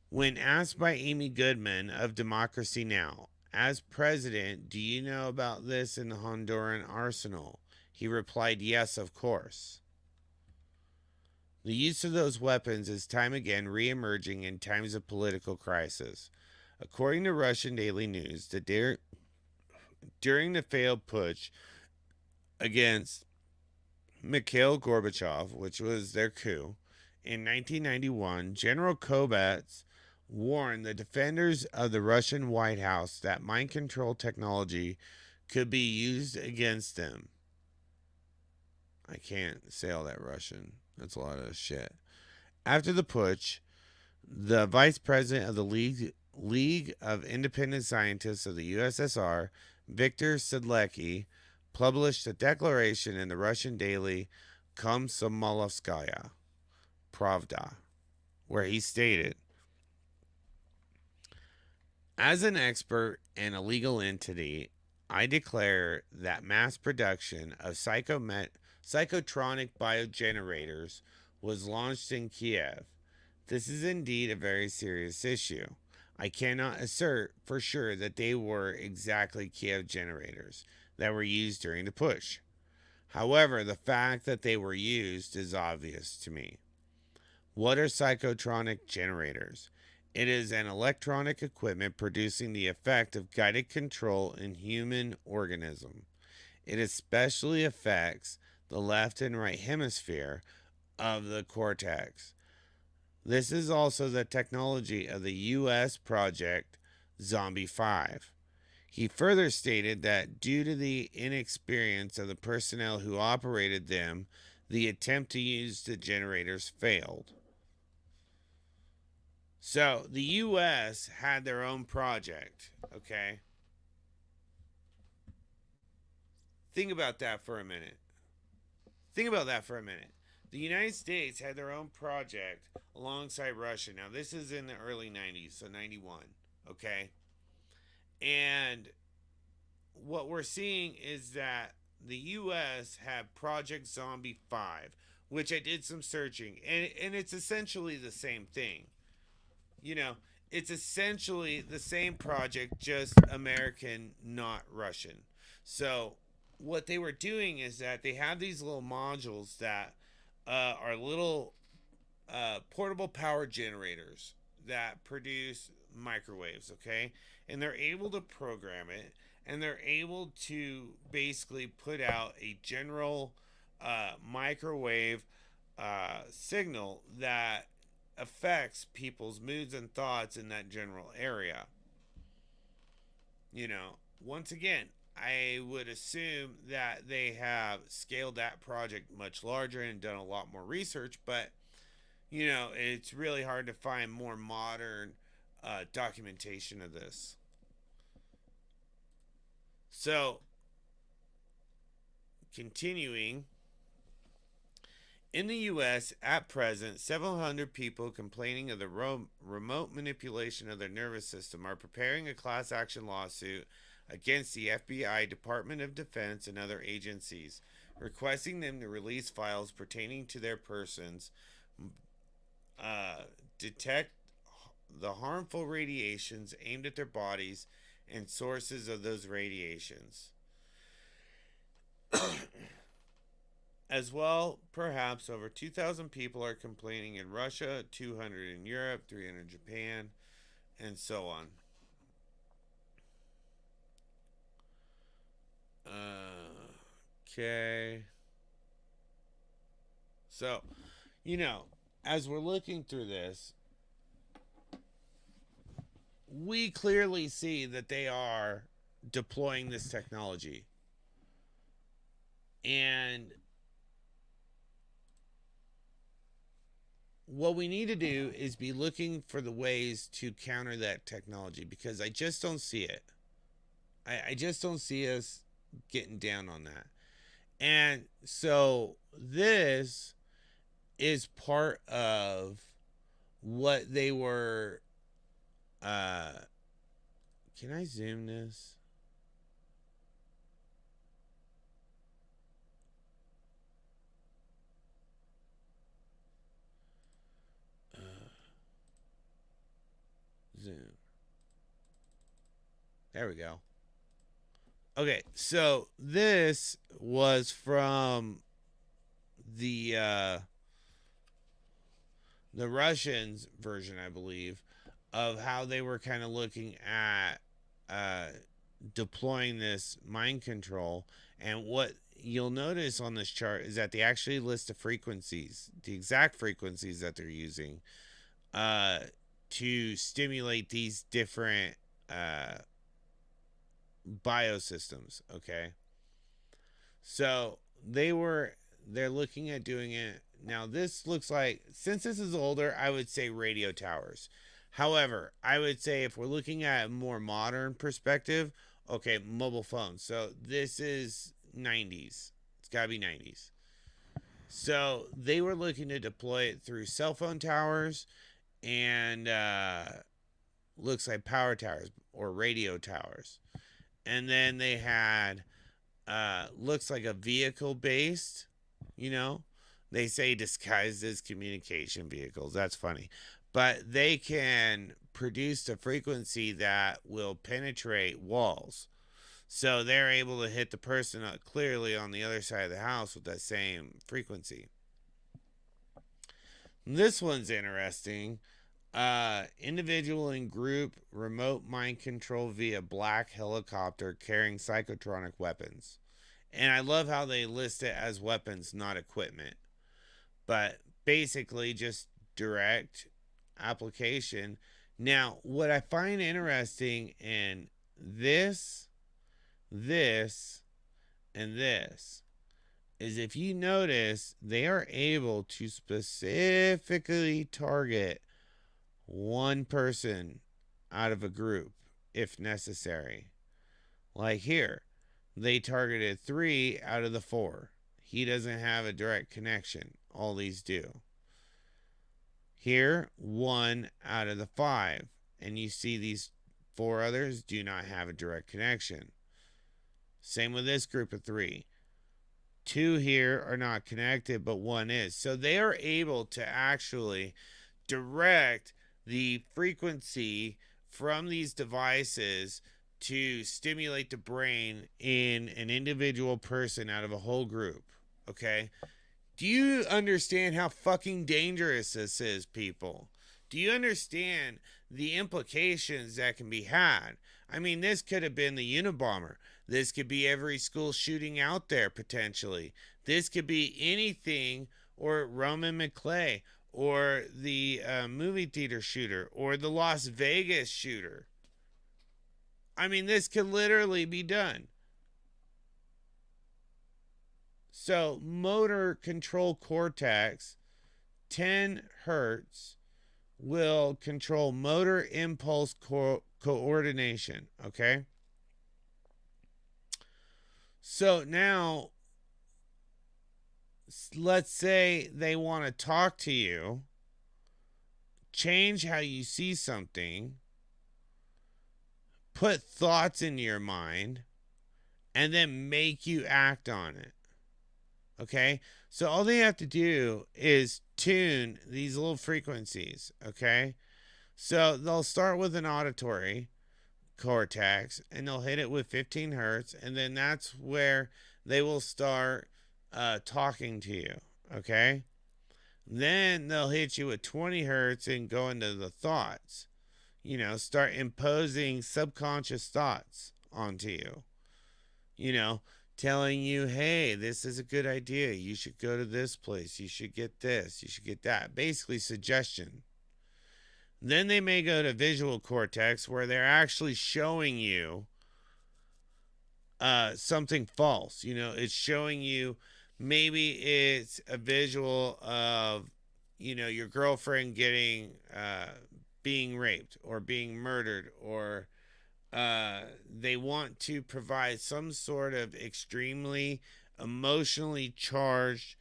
When asked by Amy Goodman of Democracy Now!, as president, do you know about this in the Honduran arsenal? He replied, yes, of course. The use of those weapons is time again re-emerging in times of political crisis. According to Russian Daily News, during the failed putsch against Mikhail Gorbachev, which was their coup, in 1991, General Kobets warned the defenders of the Russian White House that mind control technology could be used against them. I can't say all that Russian. That's a lot of shit. After the putsch, the vice president of the League of Independent Scientists of the USSR, Viktor Sedlecki, published a declaration in the Russian daily Komsomolskaya Pravda, where he stated, as an expert and a legal entity, I declare that mass production of psychotronic biogenerators was launched in Kiev. This is indeed a very serious issue. I cannot assert for sure that they were exactly Kiev generators that were used during the push. However, the fact that they were used is obvious to me. What are psychotronic generators? It is an electronic equipment producing the effect of guided control in human organism. It especially affects the left and right hemisphere of the cortex. This is also the technology of the U.S. project Zombie 5. He further stated that due to the inexperience of the personnel who operated them, the attempt to use the generators failed. So the U.S. had their own project, okay? Think about that for a minute. The United States had their own project alongside Russia. Now, this is in the early 90s, so 91, okay? And what we're seeing is that the U.S. had Project Zombie 5, which I did some searching, and it's essentially the same thing. You know, it's essentially the same project, just American, not Russian. So, what they were doing is that they have these little modules that are little portable power generators that produce microwaves, okay? And they're able to program it, and they're able to basically put out a general microwave signal that affects people's moods and thoughts in that general area. Once again, I would assume that they have scaled that project much larger and done a lot more research, but it's really hard to find more modern documentation of this. So, continuing, in the U.S., at present, several hundred people complaining of the remote manipulation of their nervous system are preparing a class action lawsuit against the FBI, Department of Defense, and other agencies, requesting them to release files pertaining to their persons, detect the harmful radiations aimed at their bodies, and sources of those radiations. As well, perhaps over 2,000 people are complaining in Russia, 200 in Europe, 300 in Japan, and so on. Okay. So, as we're looking through this, we clearly see that they are deploying this technology. And what we need to do is be looking for the ways to counter that technology, because I just don't see it. I just don't see us getting down on that. And so this is part of what they were. Can I zoom this? Zoom. There we go. Okay, so this was from the Russians version, I believe, of how they were kind of looking at deploying this mind control. And what you'll notice on this chart is that they actually list the frequencies, the exact frequencies that they're using to stimulate these different biosystems. Okay, so they're looking at doing it now. This looks like, since this is older, I would say radio towers. However, I would say if we're looking at a more modern perspective, okay, mobile phones. So this is 90s. It's got to be 90s. So they were looking to deploy it through cell phone towers and looks like power towers or radio towers. And then they had looks like a vehicle based, they say disguised as communication vehicles. That's funny. But they can produce a frequency that will penetrate walls. So they're able to hit the person clearly on the other side of the house with that same frequency. This one's interesting. Individual and group remote mind control via black helicopter carrying psychotronic weapons. And I love how they list it as weapons, not equipment. But basically just direct application. Now, what I find interesting in this, and this is, if you notice, they are able to specifically target one person out of a group if necessary. Like here, they targeted 3 out of the 4. He doesn't have a direct connection. All these do. Here, 1 out of the 5. And you see these 4 others do not have a direct connection. Same with this group of 3. 2 here are not connected, but 1 is. So they are able to actually direct the frequency from these devices to stimulate the brain in an individual person out of a whole group. Okay? Do you understand how fucking dangerous this is, people? Do you understand the implications that can be had? I mean, this could have been the Unabomber. This could be every school shooting out there, potentially. This could be anything or Roman McClay, or the movie theater shooter, or the Las Vegas shooter. I mean, this could literally be done. So, motor control cortex, 10 hertz, will control motor impulse coordination. Okay. So now, let's say they want to talk to you, change how you see something, put thoughts into your mind, and then make you act on it. Okay? So all they have to do is tune these little frequencies. Okay? So they'll start with an auditory cortex and they'll hit it with 15 hertz, and then that's where they will start talking to you. Okay? Then they'll hit you with 20 hertz and go into the thoughts. Start imposing subconscious thoughts onto you. Telling you, hey, this is a good idea. You should go to this place. You should get this. You should get that. Basically, suggestion. Then they may go to visual cortex where they're actually showing you something false. It's showing you, maybe it's a visual of, your girlfriend being raped or being murdered, or they want to provide some sort of extremely emotionally charged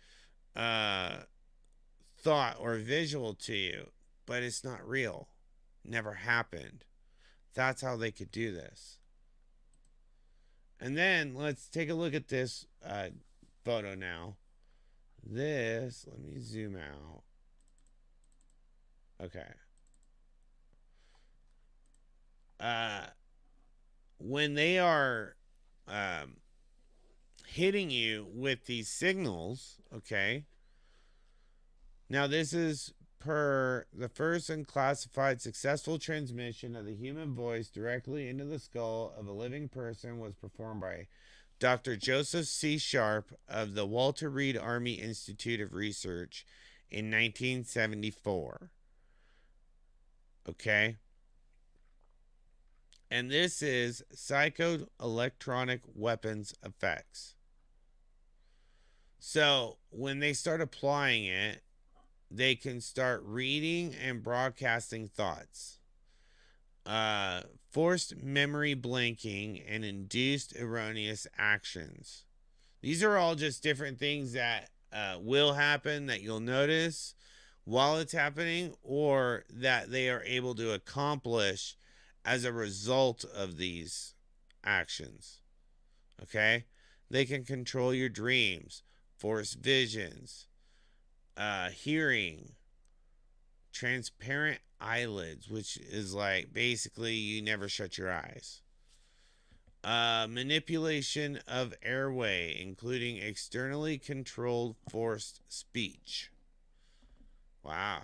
thought or visual to you, but it's not real. Never happened. That's how they could do this. And then let's take a look at this photo now. This, let me zoom out. Okay. When they are hitting you with these signals, okay. Now this is per the first unclassified successful transmission of the human voice directly into the skull of a living person was performed by Dr. Joseph C. Sharp of the Walter Reed Army Institute of Research in 1974. Okay. And this is psychoelectronic weapons effects. So when they start applying it, they can start reading and broadcasting thoughts. Forced memory blanking and induced erroneous actions. These are all just different things that will happen that you'll notice while it's happening, or that they are able to accomplish as a result of these actions. Okay? They can control your dreams, force visions, hearing, transparent eyelids, which is like basically you never shut your eyes. Manipulation of airway, including externally controlled forced speech. Wow.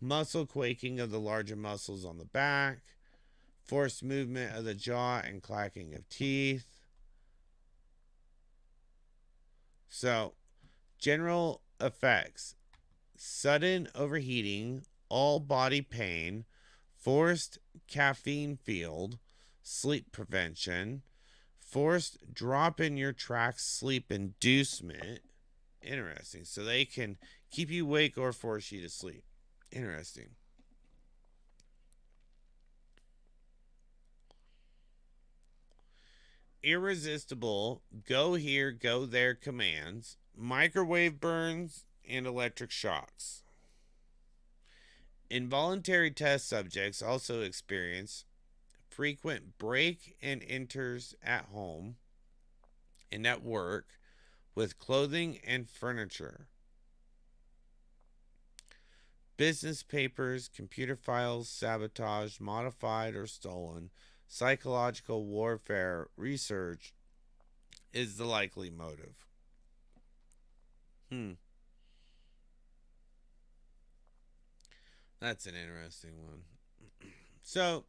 Muscle quaking of the larger muscles on the back. Forced movement of the jaw and clacking of teeth. So, general effects: sudden overheating, all body pain, forced caffeine field, sleep prevention, forced drop in your tracks sleep inducement. Interesting. So they can keep you awake or force you to sleep. Interesting. Irresistible, go here, go there commands, microwave burns, and electric shocks. Involuntary test subjects also experience frequent break and enters at home and at work with clothing and furniture. Business papers, computer files, sabotaged, modified, or stolen. Psychological warfare research is the likely motive. That's an interesting one. So,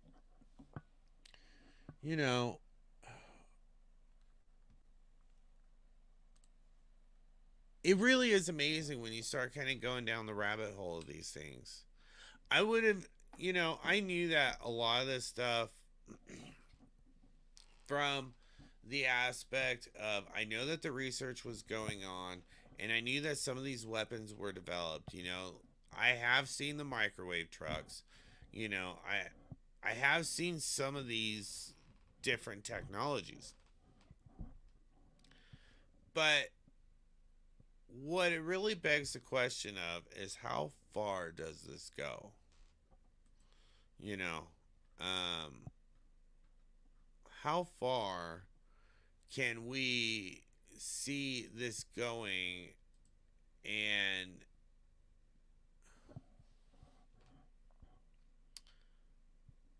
it really is amazing when you start kind of going down the rabbit hole of these things. I would have, I knew that a lot of this stuff from the aspect of I know that the research was going on, and I knew that some of these weapons were developed. I have seen the microwave trucks. I have seen some of these different technologies. But what it really begs the question of is how far does this go? You know, um, how far can we see this going, and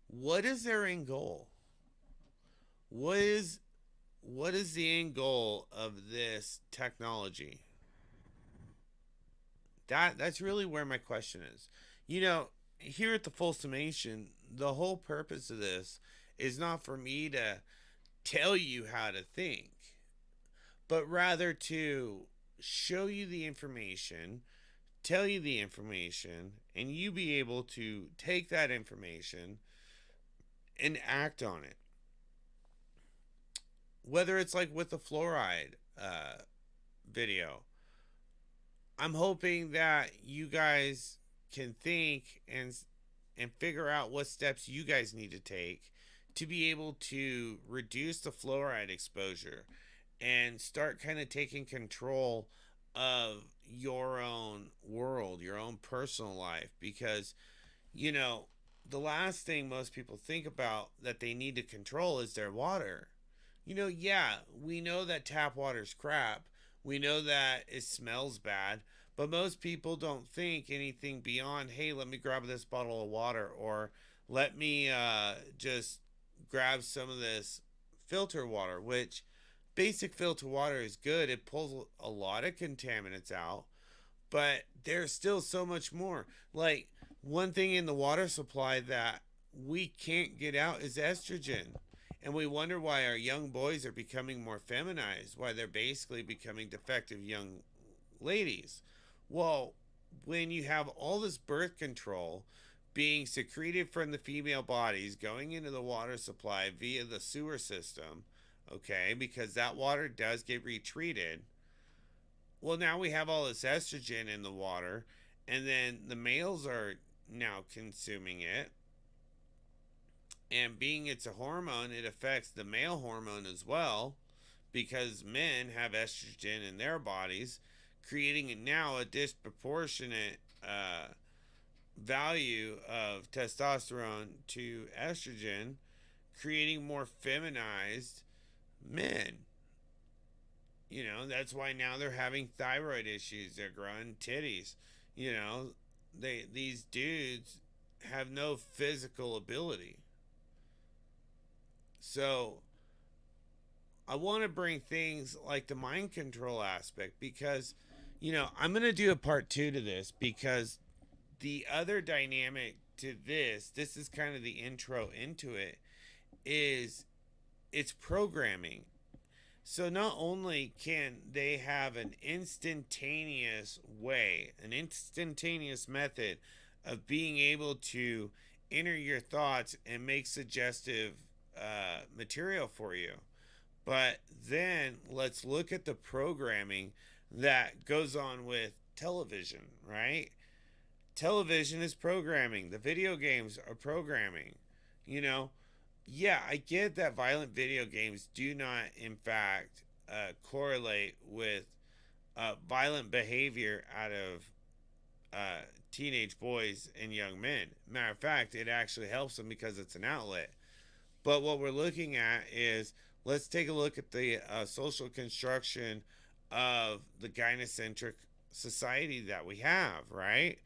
what is their end goal? What is the end goal of this technology? That's really where my question is. Here at the full summation, the whole purpose of this is not for me to tell you how to think, but rather to show you the information, tell you the information, and you be able to take that information and act on it. Whether it's like with the fluoride video, I'm hoping that you guys can think and figure out what steps you guys need to take to be able to reduce the fluoride exposure and start kind of taking control of your own world, your own personal life. Because, you know, the last thing most people think about that they need to control is their water. Yeah, we know that tap water's crap. We know that it smells bad, but most people don't think anything beyond, hey, let me grab this bottle of water, or let me just grab some of this filter water, which basic filter water is good. It pulls a lot of contaminants out, but there's still so much more. Like, one thing in the water supply that we can't get out is estrogen. And we wonder why our young boys are becoming more feminized, why they're basically becoming defective young ladies. Well, when you have all this birth control being secreted from the female bodies going into the water supply via the sewer system, okay, because that water does get retreated. Well, now we have all this estrogen in the water, and then the males are now consuming it. And being it's a hormone, it affects the male hormone as well, because men have estrogen in their bodies, creating now a disproportionate value of testosterone to estrogen, creating more feminized men. That's why now they're having thyroid issues. They're growing titties. These dudes have no physical ability. So I want to bring things like the mind control aspect because, I'm going to do a part 2 to this because the other dynamic to this is kind of the intro into it, is it's programming. So not only can they have an instantaneous way, an instantaneous method of being able to enter your thoughts and make suggestive material for you, but then let's look at the programming that goes on with television, right? Television is programming. The video games are programming. You know, yeah, I get that violent video games do not, in fact, correlate with violent behavior out of teenage boys and young men. Matter of fact, it actually helps them because it's an outlet. But what we're looking at is, let's take a look at the social construction of the gynocentric society that we have, right?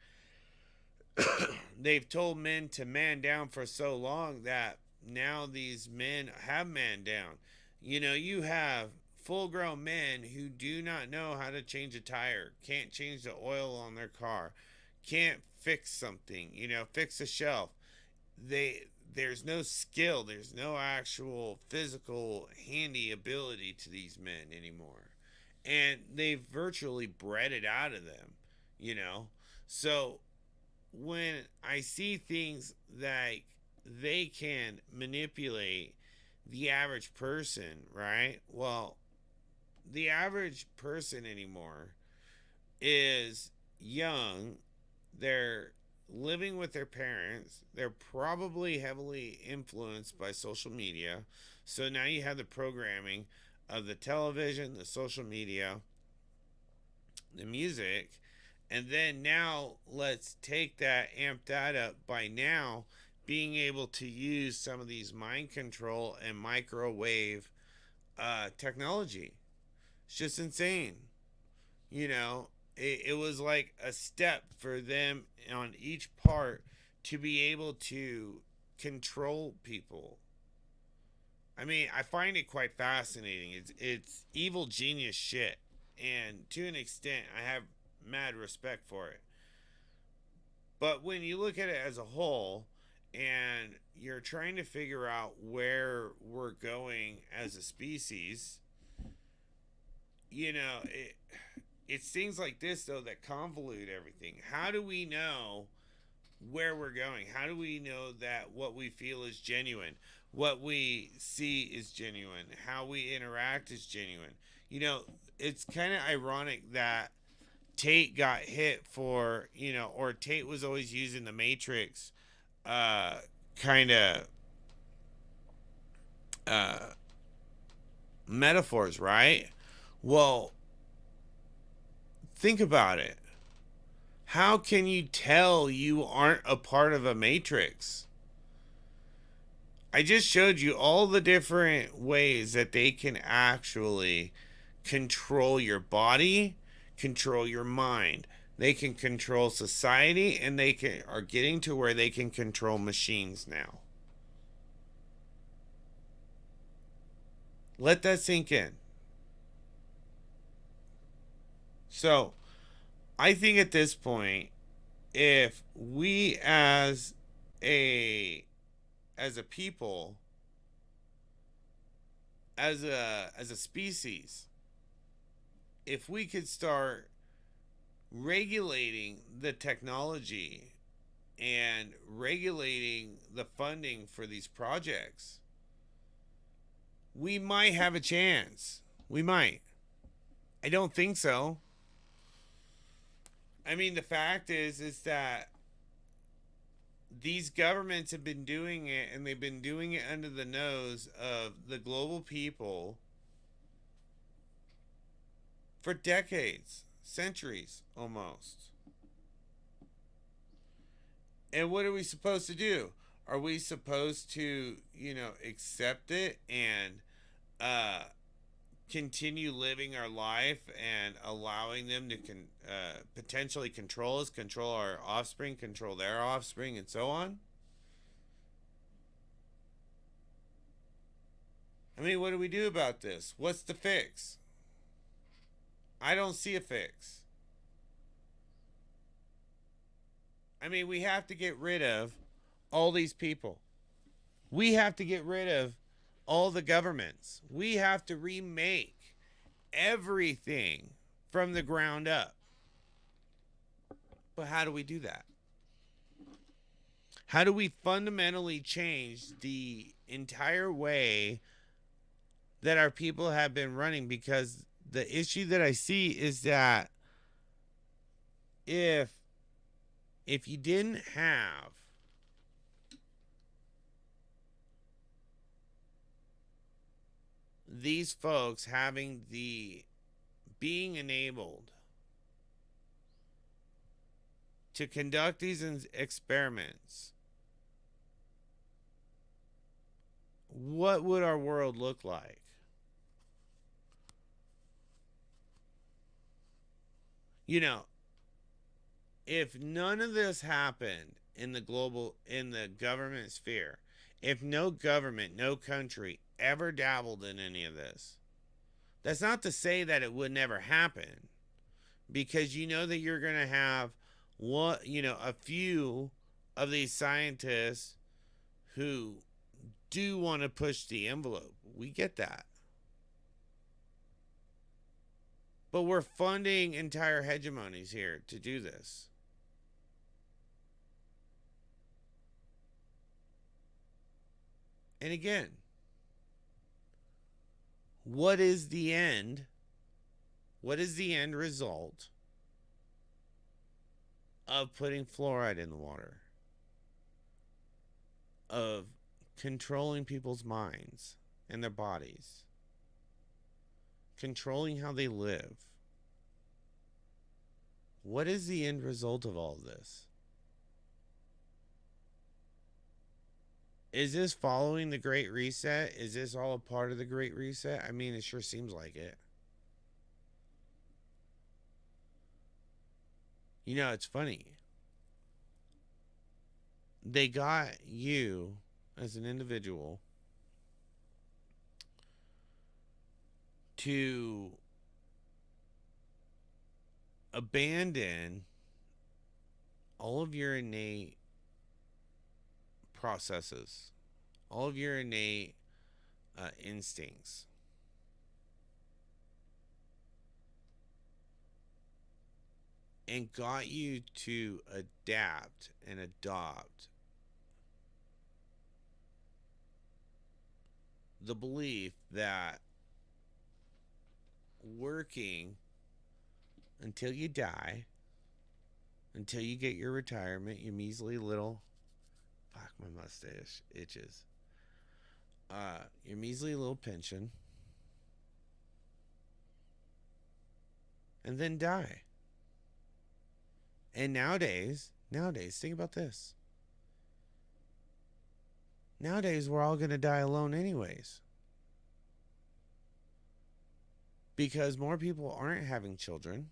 They've told men to man down for so long that now these men have man down. You have full grown men who do not know how to change a tire, can't change the oil on their car, can't fix something, fix a shelf. There's no skill, there's no actual physical handy ability to these men anymore. and they've virtually bred it out of them, you know. So when I see things like they can manipulate the average person, right? Well, the average person anymore is young. They're living with their parents. They're probably heavily influenced by social media. So now you have the programming of the television, the social media, the music, and then now let's take that, amp that up by now being able to use some of these mind control and microwave technology. It's just insane. You know, it was like a step for them on each part to be able to control people. I mean, I find it quite fascinating. It's evil genius shit, and to an extent, I have mad respect for it. But when you look at it as a whole, and you're trying to figure out where we're going as a species, you know, it's things like this though that convolute everything. How do we know where we're going? How do we know that what we feel is genuine? What we see is genuine? How we interact is genuine? You know, it's kind of ironic that Tate got hit for, you know, or Tate was always using the Matrix kind of uh, metaphors, right? Well, think about it. How can you tell you aren't a part of a matrix? I just showed you all the different ways that they can actually control your body, control your mind. They can control society, and are getting to where they can control machines now. Let that sink in. So, I think at this point, if we a as a people, as a species, if we could start regulating the technology and regulating the funding for these projects, we might have a chance. We might. I don't think so. I mean, the fact is that these governments have been doing it, and they've been doing it under the nose of the global people for decades, centuries almost. And what are we supposed to do? Are we supposed to, you know, accept it and continue living our life and allowing them to potentially control us, control our offspring, control their offspring, and so on? I mean, what do we do about this? What's the fix? I don't see a fix. I mean, we have to get rid of all these people. We have to get rid of all the governments. We have to remake everything from the ground up. But how do we do that? How do we fundamentally change the entire way that our people have been running? Because the issue that I see is that if you didn't have these folks being enabled to conduct these experiments, what would our world look like? You know, if none of this happened in the government sphere, if no government, no country ever dabbled in any of this, that's not to say that it would never happen, because you know that you're going to have a few of these scientists who do want to push the envelope. We get that. But we're funding entire hegemonies here to do this. And again, what is the end? What is the end result of putting fluoride in the water? Of controlling people's minds and their bodies. Controlling how they live. What is the end result of all of this? Is this following the Great Reset? Is this all a part of the Great Reset? I mean, it sure seems like it. You know, it's funny. They got you as an individual to abandon all of your innate processes, all of your innate instincts. And got you to adapt and adopt the belief that working until you die, until you get your retirement, your measly little, fuck, my mustache itches, your measly little pension, and then die. And nowadays, think about this. Nowadays, we're all going to die alone anyways. Because more people aren't having children.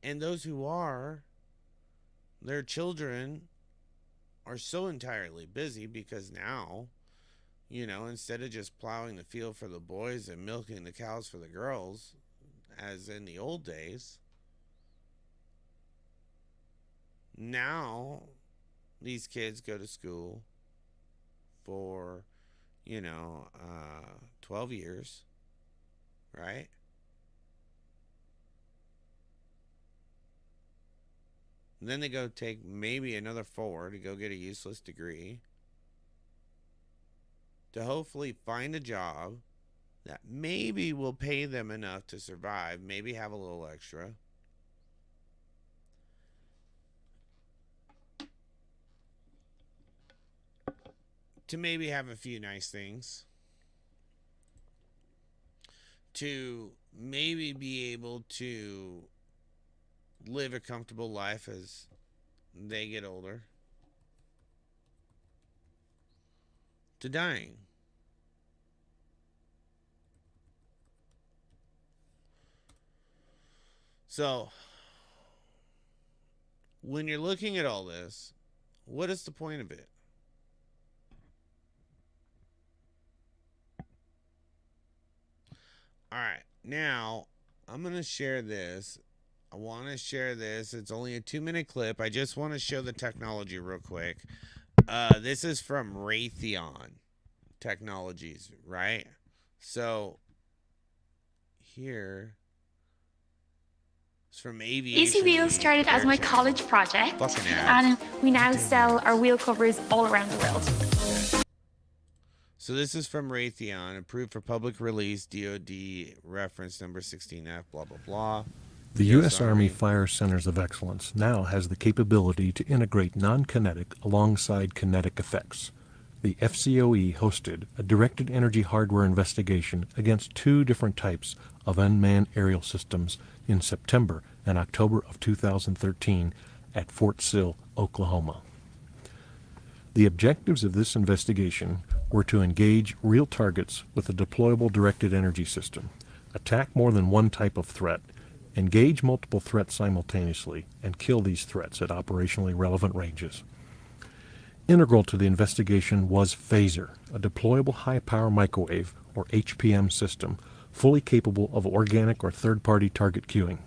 And those who are, their children are so entirely busy because now, you know, instead of just plowing the field for the boys and milking the cows for the girls, as in the old days, now these kids go to school for, 12 years, right? And then they go take maybe another 4 to go get a useless degree to hopefully find a job that maybe will pay them enough to survive, maybe have a little extra. To maybe have a few nice things. To maybe be able to live a comfortable life as they get older. To dying. So, when you're looking at all this, what is the point of it? All right, now I'm going to share this. I want to share this. It's only a 2-minute clip. I just want to show the technology real quick. This is from Raytheon Technologies, right? So here it's from Aviation. Easy Wheels started as my college project, and we now sell our wheel covers all around the world. So this is from Raytheon, approved for public release, DoD reference number 16F, blah, blah, blah. The U.S. Army Fire Centers of Excellence now has the capability to integrate non-kinetic alongside kinetic effects. The FCOE hosted a directed energy hardware investigation against 2 different types of unmanned aerial systems in September and October of 2013 at Fort Sill, Oklahoma. The objectives of this investigation were to engage real targets with a deployable directed energy system, attack more than one type of threat, engage multiple threats simultaneously, and kill these threats at operationally relevant ranges. Integral to the investigation was Phaser, a deployable high-power microwave, or HPM system, fully capable of organic or third-party target queuing.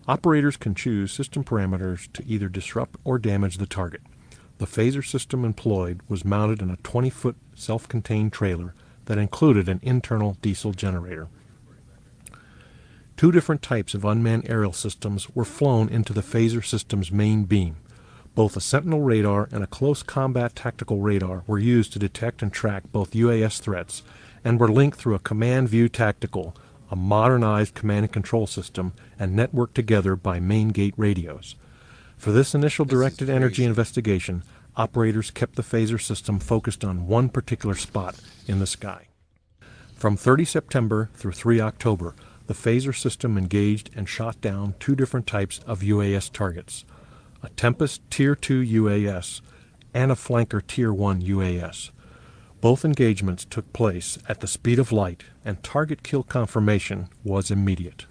Operators can choose system parameters to either disrupt or damage the target. The Phaser system employed was mounted in a 20-foot self-contained trailer that included an internal diesel generator. Two different types of unmanned aerial systems were flown into the phaser system's main beam. Both a Sentinel radar and a close combat tactical radar were used to detect and track both UAS threats and were linked through a command view tactical, a modernized command and control system, and networked together by main gate radios. For this initial directed energy investigation, operators kept the phaser system focused on one particular spot in the sky. From 30 September through 3 October, the phaser system engaged and shot down two different types of UAS targets, a Tempest Tier 2 UAS and a Flanker Tier 1 UAS. Both engagements took place at the speed of light, and target kill confirmation was immediate.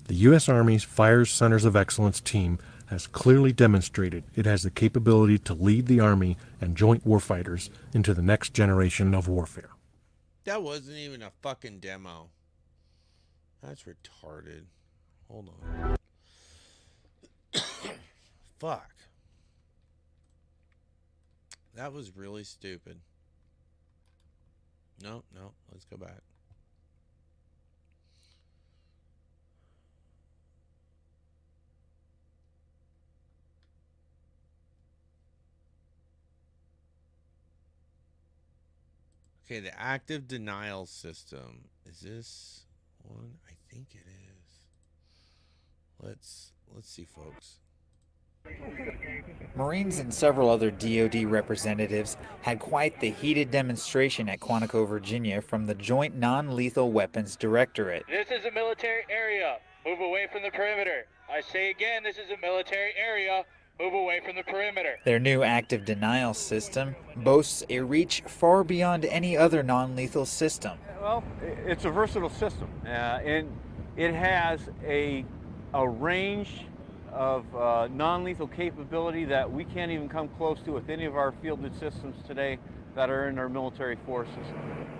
The U.S. Army's Fires Centers of Excellence team has clearly demonstrated it has the capability to lead the Army and joint warfighters into the next generation of warfare. That wasn't even a fucking demo. That's retarded. Hold on. Fuck. That was really stupid. No, let's go back. Okay, the active denial system. Is this one? I think it is. Let's see, folks. Marines and several other DoD representatives had quite the heated demonstration at Quantico, Virginia from the Joint Non-Lethal Weapons Directorate. This is a military area. Move away from the perimeter. I say again, this is a military area. Move away from the perimeter. Their new active denial system boasts a reach far beyond any other non-lethal system. Well, it's a versatile system, and it has a range of non-lethal capability that we can't even come close to with any of our fielded systems today that are in our military forces.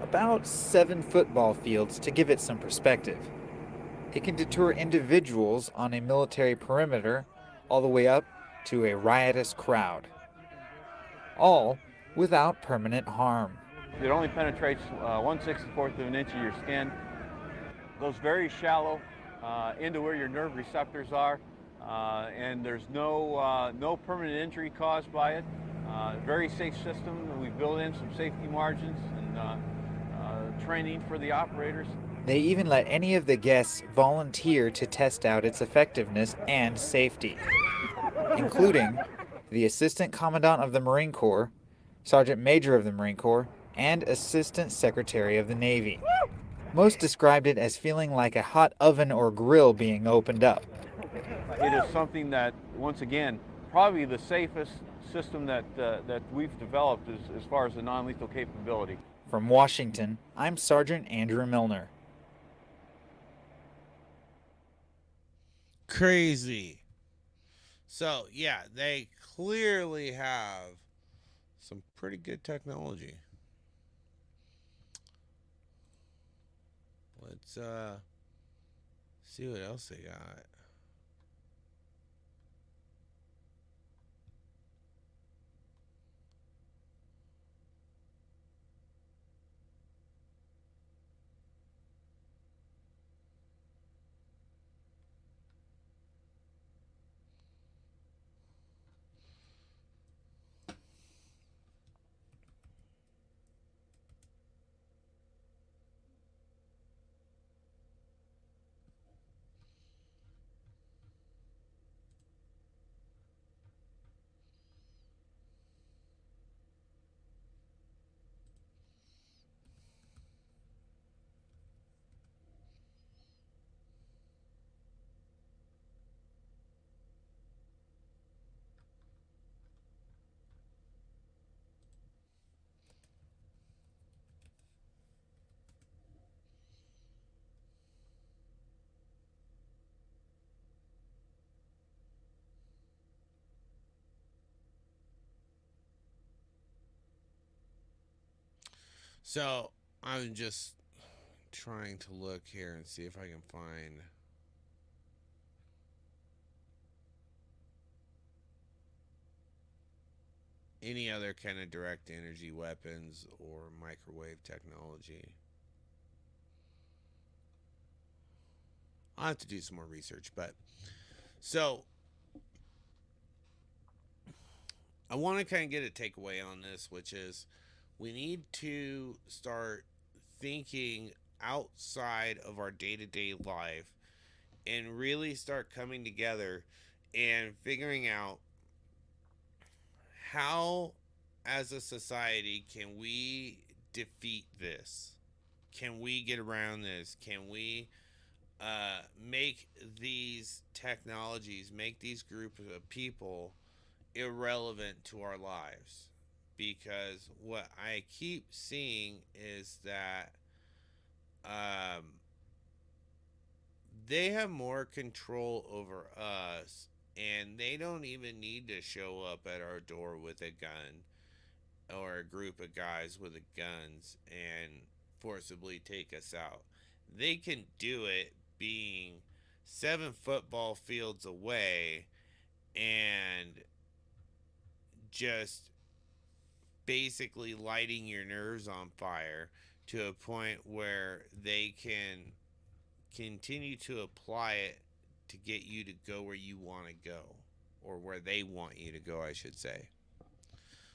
About 7 football fields to give it some perspective. It can deter individuals on a military perimeter all the way up to a riotous crowd, all without permanent harm. It only penetrates 1/64 of an inch of your skin, goes very shallow into where your nerve receptors are, and there's no permanent injury caused by it. Very safe system. We built in some safety margins and training for the operators. They even let any of the guests volunteer to test out its effectiveness and safety, including the Assistant Commandant of the Marine Corps, Sergeant Major of the Marine Corps, and Assistant Secretary of the Navy. Most described it as feeling like a hot oven or grill being opened up. It is something that, once again, probably the safest system that we've developed as far as the non-lethal capability. From Washington, I'm Sergeant Andrew Milner. Crazy. So, yeah, they clearly have some pretty good technology. Let's see what else they got. So, I'm just trying to look here and see if I can find any other kind of direct energy weapons or microwave technology. I'll have to do some more research. But so I want to kind of get a takeaway on this, which is we need to start thinking outside of our day to day life and really start coming together and figuring out how, as a society, can we defeat this? Can we get around this? Can we make these technologies, make these groups of people irrelevant to our lives? Because what I keep seeing is that um, they have more control over us, and they don't even need to show up at our door with a gun or a group of guys with guns and forcibly take us out. They can do it being 7 football fields away and just basically lighting your nerves on fire to a point where they can continue to apply it to get you to go where you want to go, or where they want you to go, I should say.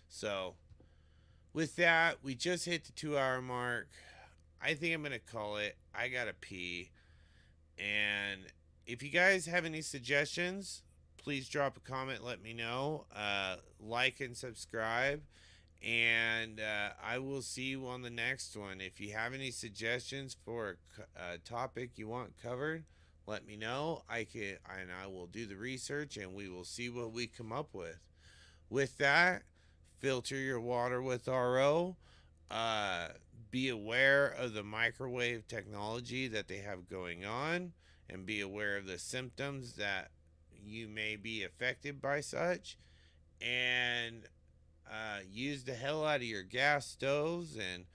So, with that, we just hit the 2 hour mark. I think I'm going to call it. I got to pee. And if you guys have any suggestions, please drop a comment, let me know. Like and subscribe. And I will see you on the next one. If you have any suggestions for a topic you want covered, let me know. I will do the research and we will see what we come up with. With that, filter your water with RO. Uh, be aware of the microwave technology that they have going on, and be aware of the symptoms that you may be affected by such. And use the hell out of your gas stoves and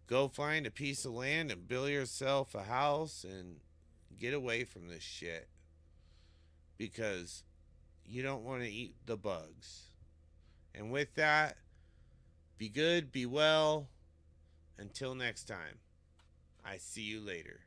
go find a piece of land and build yourself a house and get away from this shit, because you don't want to eat the bugs. And with that, be good, be well. Until next time, I see you later.